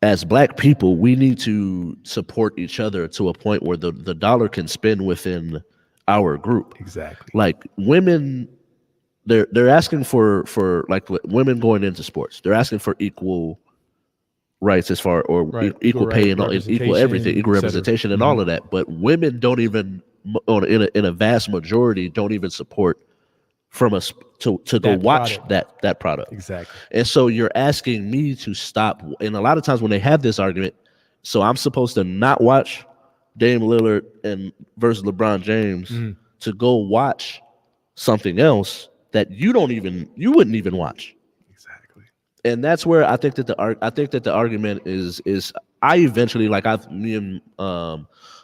as black people, we need to support each other to a point where the dollar can spin within our group. Exactly. Like women, they're asking for like women going into sports. They're asking for equal rights as far equal pay and equal everything, equal representation and all of that. But women don't even, in a vast majority, don't even support from us to go watch that product. Exactly. And so you're asking me to stop. And a lot of times when they have this argument, so I'm supposed to not watch Dame Lillard versus LeBron James to go watch something else that you wouldn't even watch. Exactly. And that's where I think that the argument is I eventually, like, me and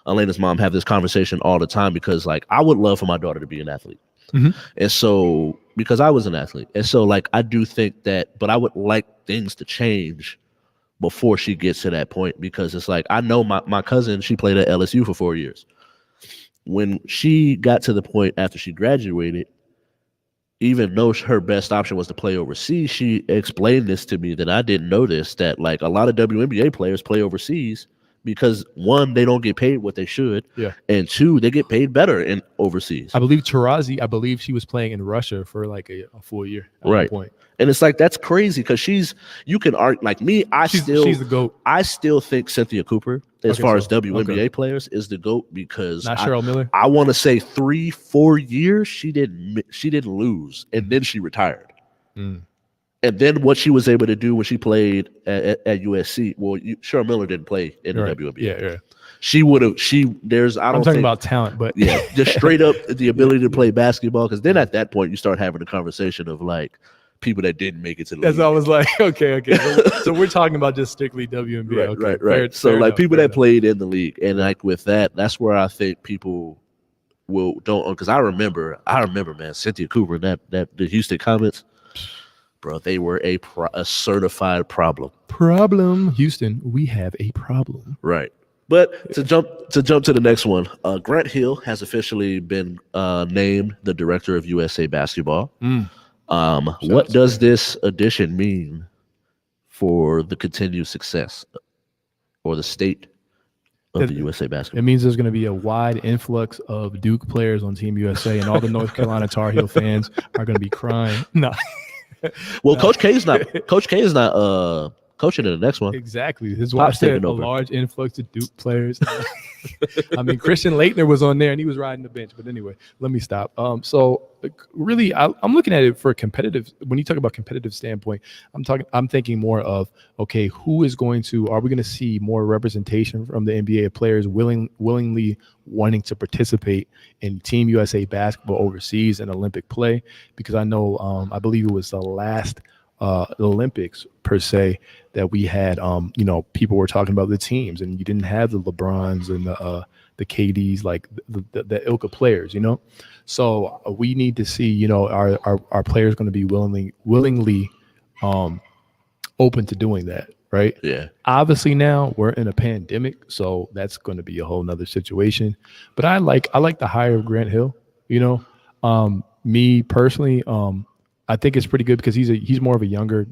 Elena's mom have this conversation all the time because, like, I would love for my daughter to be an athlete. And so, because I was an athlete, and so, like, I do think that, but I would like things to change before she gets to that point, because it's like, I know my cousin, she played at LSU for 4 years. When she got to the point after she graduated, even though her best option was to play overseas, she explained this to me that I didn't notice, that like a lot of WNBA players play overseas because 1, they don't get paid what they should, and 2, they get paid better in overseas. I believe Tarazi, she was playing in Russia for like a full year at one point. And it's like, that's crazy because you can argue, like me, she's the GOAT. I still think Cynthia Cooper, as far as WNBA players, is the GOAT, because not Cheryl Miller. I want to say 3-4 years she didn't lose, and then she retired. And then what she was able to do when she played at USC, Cheryl Miller didn't play in the WNBA. Yeah. She would have. I'm talking about talent, but just straight up the ability to play basketball. Because then at that point you start having a conversation of like people that didn't make it to the league. That's I was like, okay. So we're talking about just strictly WNBA. Right. So like people that played in the league, and like with that's where I think people don't, because I remember, man, Cynthia Cooper, that the Houston Comets. Bro, they were a certified problem. Houston, we have a problem. Right. But to jump to the next one, Grant Hill has officially been named the director of USA Basketball. What does this addition mean for the continued success or the state of the USA Basketball? It means there's going to be a wide influx of Duke players on Team USA, and all the North Carolina Tar Heel fans are going to be crying. No. Well, Coach K is not coaching in the next one. Exactly. His wife said a large influx of Duke players. I mean, Christian Laettner was on there and he was riding the bench. But anyway, let me stop. So really, I'm looking at it for competitive. When you talk about competitive standpoint, I'm thinking more of, okay, are we going to see more representation from the NBA players willingly wanting to participate in Team USA basketball overseas and Olympic play? Because I know, I believe it was the last Olympics per se that we had, people were talking about the teams, and you didn't have the LeBrons and the KDs, like the ilk of players, So we need to see, our players going to be willingly open to doing that, right? Yeah. Obviously now we're in a pandemic, so that's going to be a whole nother situation. But I like the hire of Grant Hill. Me personally, I think it's pretty good because he's more of a younger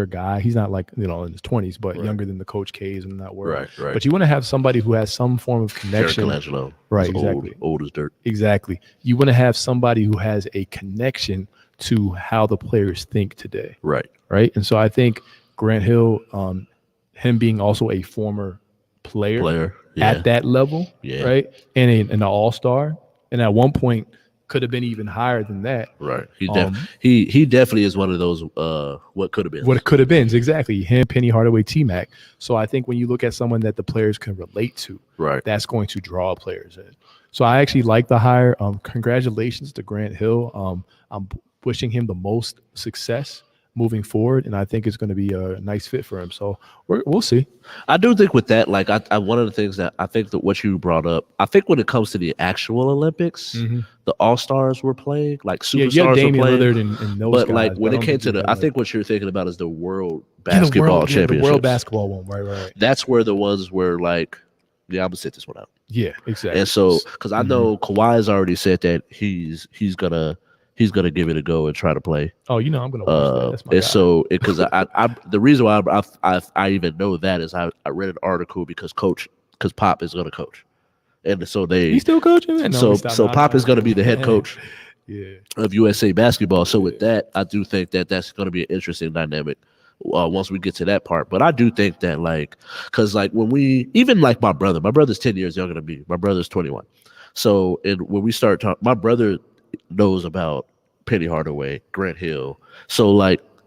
guy. He's not like, in his 20s, but younger than the Coach K's in that world. Right. But you want to have somebody who has some form of connection. Michelangelo. Right, exactly. Old as dirt. Exactly. You want to have somebody who has a connection to how the players think today. Right. Right. And so I think Grant Hill, him being also a former player. Yeah. At that level, right, and an all-star, and at one point could have been even higher than that. Right. He definitely is one of those what could have been. What it could have been, exactly. Him, Penny Hardaway, T-Mac. So I think when you look at someone that the players can relate to, Right. that's going to draw players in. So I actually like the hire. Congratulations to Grant Hill. I'm wishing him the most success moving forward, and I think it's going to be a nice fit for him. So we'll see. I do think with that, like I one of the things that I think that what you brought up, I think when it comes to the actual Olympics, the All-Stars were playing, like superstars were Damian playing. Lillard and those but guys, like when I it don't came think to you the, had, I like- think what you're thinking about is the World Basketball Championships. The World Basketball one, right. That's where the ones where like, yeah, I'm gonna sit this one out. Yeah, exactly. And so, because I know Kawhi's already said that he's gonna give it a go and try to play. Oh, I'm gonna watch that. That's my And guy. so, because I the reason why I even know that is I read an article because Pop is gonna coach, and so He's still coaching, man? so Pop is gonna be the head coach Yeah. of USA Basketball. So with that, I do think that that's gonna be an interesting dynamic. Once we get to that part, but I do think that because when we even like my brother's 10 years younger than me. My brother's 21. So when we start talking, my brother knows about Penny Hardaway, Grant Hill. So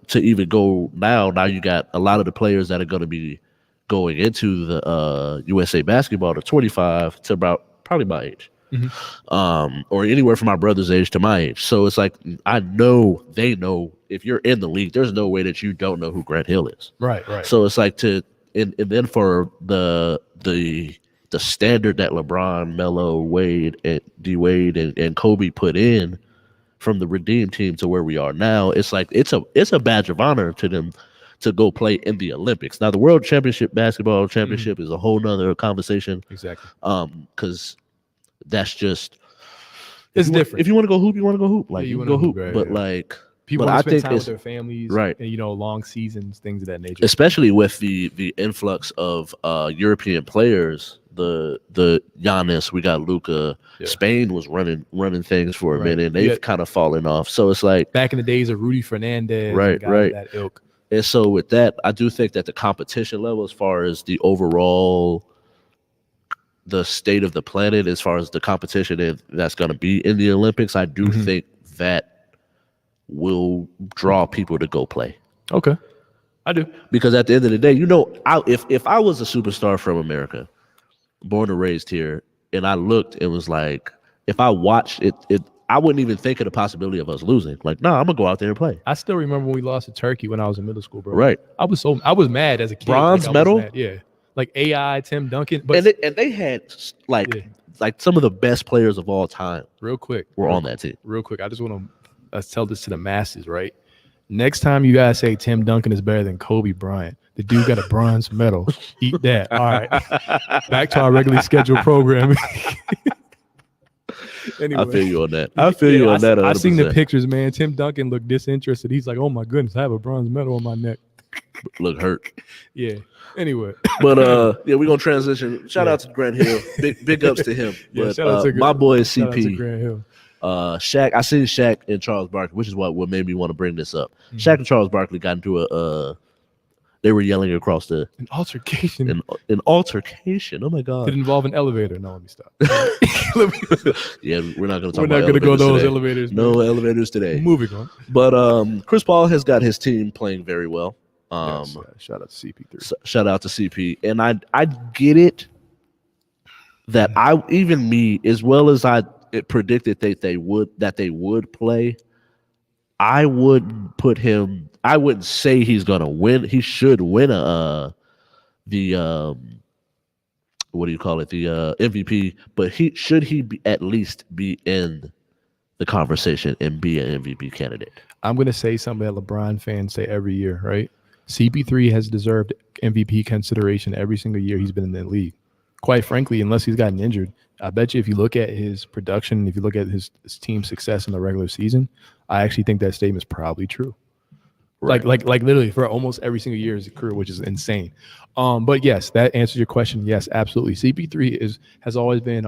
to even go now you got a lot of the players that are going to be going into the USA Basketball to 25 to about probably my age. Or anywhere from my brother's age to my age. So it's like I know they know if you're in the league, there's no way that you don't know who Grant Hill is. Right. So it's like and then for the standard that LeBron, Melo, Wade, and D Wade and Kobe put in from the Redeem team to where we are now, it's like it's a badge of honor to them to go play in the Olympics. Now the World Championship Basketball Championship is a whole nother conversation. Exactly. Because that's just it's different. If you want to go hoop, you want to go hoop. Like you can go hoop, right, but people but want to I spend think time with their families, right? And long seasons, things of that nature. Especially with the influx of European players, the Giannis, we got Luka. Yeah. Spain was running things for a minute. They've kind of fallen off. So it's like back in the days of Rudy Fernandez, right. That ilk. And so with that, I do think that the competition level, as far as the overall the state of the planet, as far as the competition that's going to be in the Olympics, I do think that will draw people to go play. Okay, I do. Because at the end of the day, if I was a superstar from America, born and raised here, and I looked, it was like, if I watched it, I wouldn't even think of the possibility of us losing. Like, no, I'm gonna go out there and play. I still remember when we lost to Turkey when I was in middle school, bro. Right. I was mad as a kid. Bronze medal. Yeah. Like AI, Tim Duncan, but and they had like some of the best players of all time. Real quick, were on that team. Real quick, I just want to tell this to the masses, right? Next time you guys say Tim Duncan is better than Kobe Bryant, the dude got a bronze medal. Eat that. All right, back to our regularly scheduled programming. Anyway, I feel you on that. I feel you on that. 100%. I seen the pictures, man. Tim Duncan looked disinterested. He's like, "Oh my goodness, I have a bronze medal on my neck." Look hurt. Yeah. Anyway, but we're gonna transition. Shout out to Grant Hill. Big ups to him. But shout out to my boy CP. Shout out to Grant Hill. Shaq. I seen Shaq and Charles Barkley, which is what made me want to bring this up. Shaq and Charles Barkley got into they were yelling across an altercation. An altercation. Oh my god! Did it involve an elevator? No, let me stop. Yeah, we're not going to talk. We're not going to go those elevators. No elevators today. Moving on. But Chris Paul has got his team playing very well. Yes, shout out to CP3. Shout out to CP, and I get it. That even me, as well as I predicted that they would play, I wouldn't put him. I wouldn't say he's gonna win. He should win the what do you call it? The MVP. But should he at least be in the conversation and be an MVP candidate? I'm gonna say something that LeBron fans say every year, right? CP3 has deserved MVP consideration every single year he's been in the league. Quite frankly, unless he's gotten injured, I bet you if you look at his production, if you look at his team success in the regular season, I actually think that statement is probably true. Right. Like literally for almost every single year of his career, which is insane. But yes, that answers your question. Yes, absolutely. CP3 has always been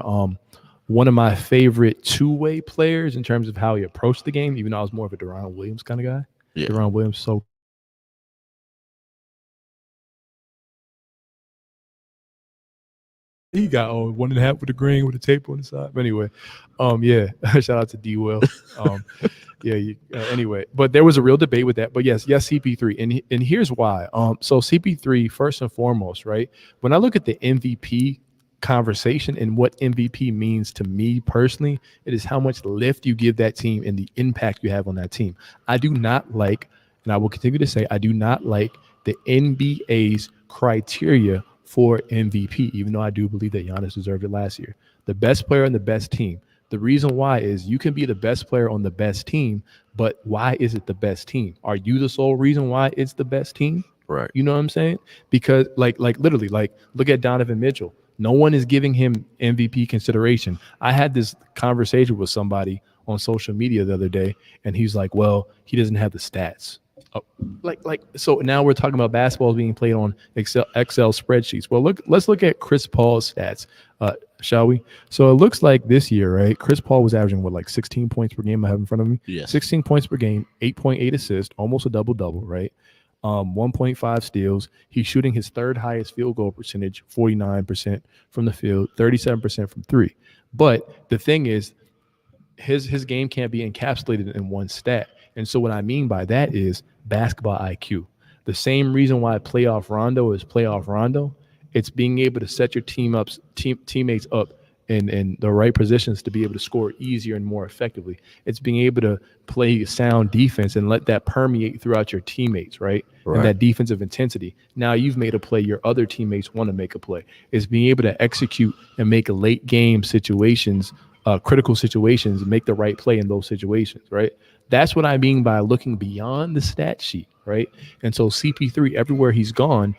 one of my favorite two-way players in terms of how he approached the game, even though I was more of a Deron Williams kind of guy. Yeah. Deron Williams, so He got 1.5 with the green with the tape on the side. But anyway, yeah, shout out to D Will. Yeah. Anyway, but there was a real debate with that. But yes, CP3, and here's why. So CP3 first and foremost, right? When I look at the MVP conversation and what MVP means to me personally, it is how much lift you give that team and the impact you have on that team. I do not like, and I will continue to say, I do not like the NBA's criteria for MVP, even though I do believe that Giannis deserved it last year. The best player on the best team. The reason why is you can be the best player on the best team, but why is it the best team? Are you the sole reason why it's the best team? Right. You know what I'm saying? Because like literally, like look at Donovan Mitchell. No one is giving him MVP consideration. I had this conversation with somebody on social media the other day, and he's like, well, he doesn't have the stats. Oh, so now we're talking about basketball being played on Excel spreadsheets. Well, let's look at Chris Paul's stats, shall we? So it looks like this year, right? Chris Paul was averaging like 16 points per game. I have in front of me. Yes. 16 points per game, 8.8 assists, almost a double, right? 1.5 steals. He's shooting his third highest field goal percentage, 49% from the field, 37% from three. But the thing is, his game can't be encapsulated in one stat. And so what I mean by that is basketball IQ. The same reason why playoff Rondo is playoff Rondo, it's being able to set your teammates up in the right positions to be able to score easier and more effectively. It's being able to play sound defense and let that permeate throughout your teammates, right? And that defensive intensity. Now you've made a play, your other teammates want to make a play. It's being able to execute and make late game situations, critical situations, and make the right play in those situations, right? That's what I mean by looking beyond the stat sheet, right? And so CP3, everywhere he's gone,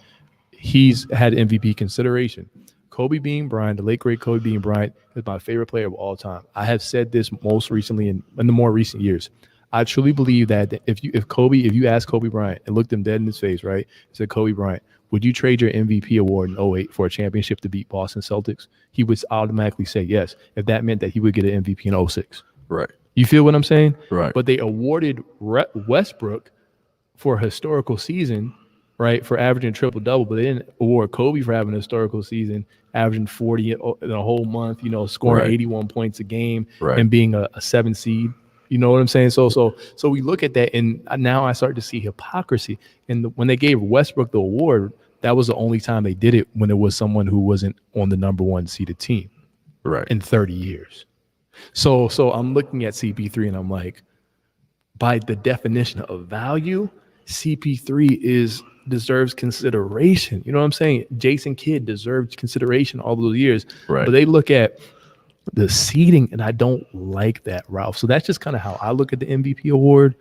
he's had MVP consideration. Kobe Bean Bryant, the late great Kobe Bean Bryant, is my favorite player of all time. I have said this most recently in the more recent years. I truly believe that if you ask Kobe Bryant and looked him dead in his face, right, and said, Kobe Bryant, would you trade your MVP award in 2008 for a championship to beat Boston Celtics? He would automatically say yes, if that meant that he would get an MVP in 2006. Right. You feel what I'm saying? Right. But they awarded Westbrook for a historical season, right, for averaging triple-double, but they didn't award Kobe for having a historical season, averaging 40 in a whole month, scoring 81 points a game and being a 7 seed. You know what I'm saying? So we look at that, and now I start to see hypocrisy. And when they gave Westbrook the award, that was the only time they did it when it was someone who wasn't on the number one seeded team in 30 years. So I'm looking at CP3 and I'm like, by the definition of value, CP3 deserves consideration. You know what I'm saying? Jason Kidd deserved consideration all those years. Right. But they look at the seeding, and I don't like that, Ralph. So that's just kind of how I look at the MVP award.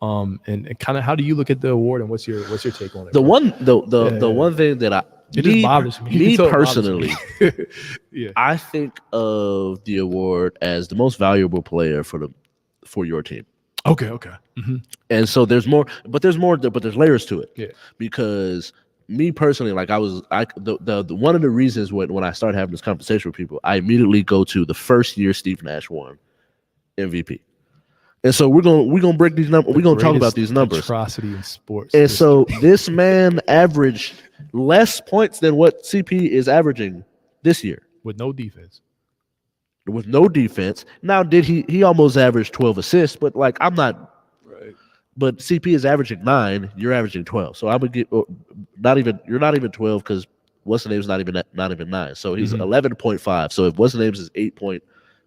And kind of how do you look at the award, and what's your take on it? The one thing that it just bothers me. Me personally, yeah, I think of the award as the most valuable player for your team. Okay. Mm-hmm. And so there's layers to it. Yeah. Because me personally, like the one of the reasons when I start having this conversation with people, I immediately go to the first year Steve Nash won MVP. And so we're gonna break these numbers. We're gonna talk about these numbers. Atrocity in sports. And so this man averaged less points than what CP is averaging this year with no defense. Now, did he almost averaged 12 assists? But like I'm not. Right. But CP is averaging 9. You're averaging 12. So I would get You're not even 12 because what's the name's not even 9. So he's 11.5. So if what's the name's is 8.8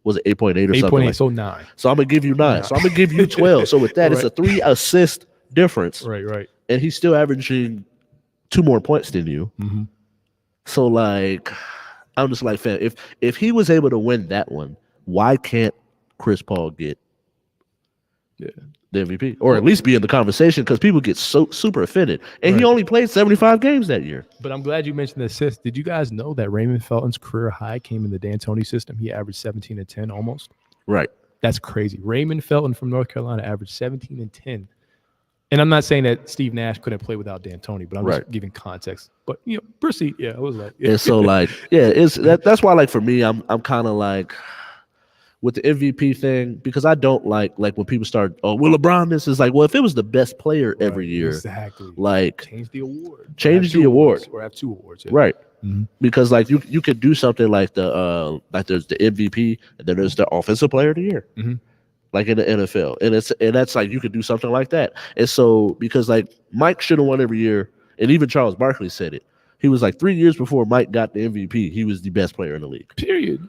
or something? 8.8, so 9. So I'm gonna give you 9. So I'm gonna give you 12. So with that, it's a 3 assist difference. Right. And he's still averaging 2 more points than you. Mm-hmm. So like, I'm just like, fam, if he was able to win that one, why can't Chris Paul get the MVP, or at least be in the conversation? Because people get so super offended, and he only played 75 games that year. But I'm glad you mentioned the assists. Did you guys know that Raymond Felton's career high came in the D'Antoni system? He averaged 17 and 10 almost. Right. That's crazy. Raymond Felton from North Carolina averaged 17 and 10. And I'm not saying that Steve Nash couldn't play without D'Antoni, but I'm just giving context. But proceed. Yeah, I was like, and so like, it's that's why, like, for me, I'm kind of like with the MVP thing, because I don't like when people start, LeBron this is like, well, if it was the best player every year, exactly, like change the award, or have 2 awards, yeah. right? Because like you could do something like there's the MVP and then there's the offensive player of the year. Like in the NFL. And that's like you could do something like that. And so because like Mike should have won every year, and even Charles Barkley said it. He was like 3 years before Mike got the MVP, he was the best player in the league. Period.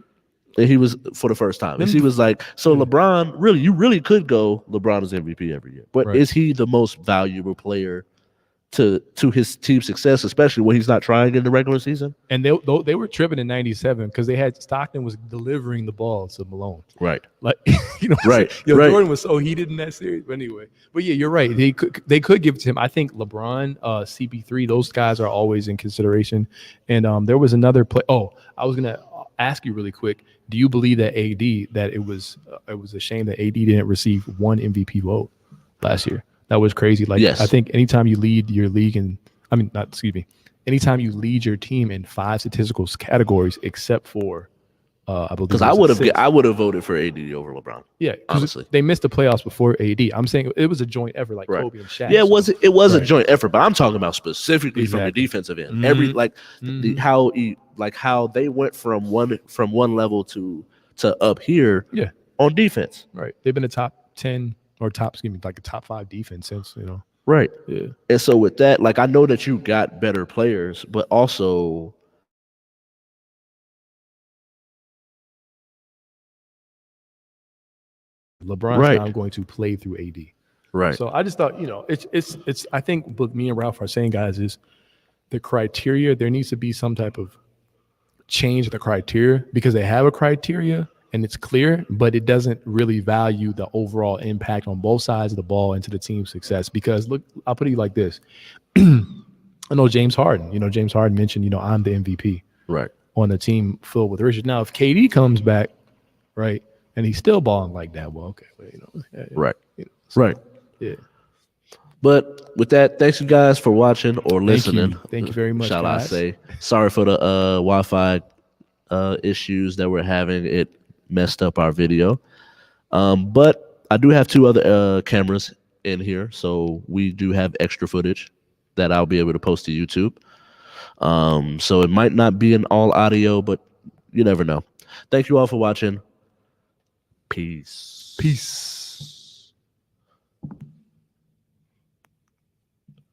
And he was for the first time. And he was like, so LeBron, really, you really could go LeBron is MVP every year. But is he the most valuable player to his team's success, especially when he's not trying in the regular season? And they were tripping in '97 because they had Stockton was delivering the ball to Malone. Right. Like Jordan was so heated in that series. But anyway, but yeah, you're right. They could give it to him. I think LeBron, CP3, those guys are always in consideration. And there was another play. Oh, I was gonna ask you really quick. Do you believe that it was a shame that AD didn't receive one MVP vote last year? That was crazy. Like, yes. I think anytime you lead your league anytime you lead your team in 5 statistical categories, except for, I believe, because I would have voted for AD over LeBron. Yeah, honestly, they missed the playoffs before AD. I'm saying it was a joint effort, like Kobe and Shaq. Yeah, it was a joint effort, but I'm talking about specifically from the defensive end. How they went from one level to up here. Yeah. On defense. Right, they've been a top 10. Or like a top 5 defense since, Right. Yeah. And so with that, like I know that you got better players, but also LeBron's now going to play through AD. Right. So I just thought, it's I think what me and Ralph are saying, guys, is the criteria, there needs to be some type of change in the criteria because they have a criteria and it's clear, but it doesn't really value the overall impact on both sides of the ball into the team's success. Because look, I'll put it like this. I know James Harden. James Harden mentioned, I'm the MVP. Right. On a team filled with Richard. Now, if KD comes back, right, and he's still balling like that, well, okay. Right. So, right. Yeah. But with that, thanks you guys for watching or listening. Thank you very much, shall guys. I say. Sorry for the Wi-Fi issues that we're having. It messed up our video. But I do have 2 other cameras in here, so we do have extra footage that I'll be able to post to YouTube. So it might not be in all audio, but you never know. Thank you all for watching. Peace.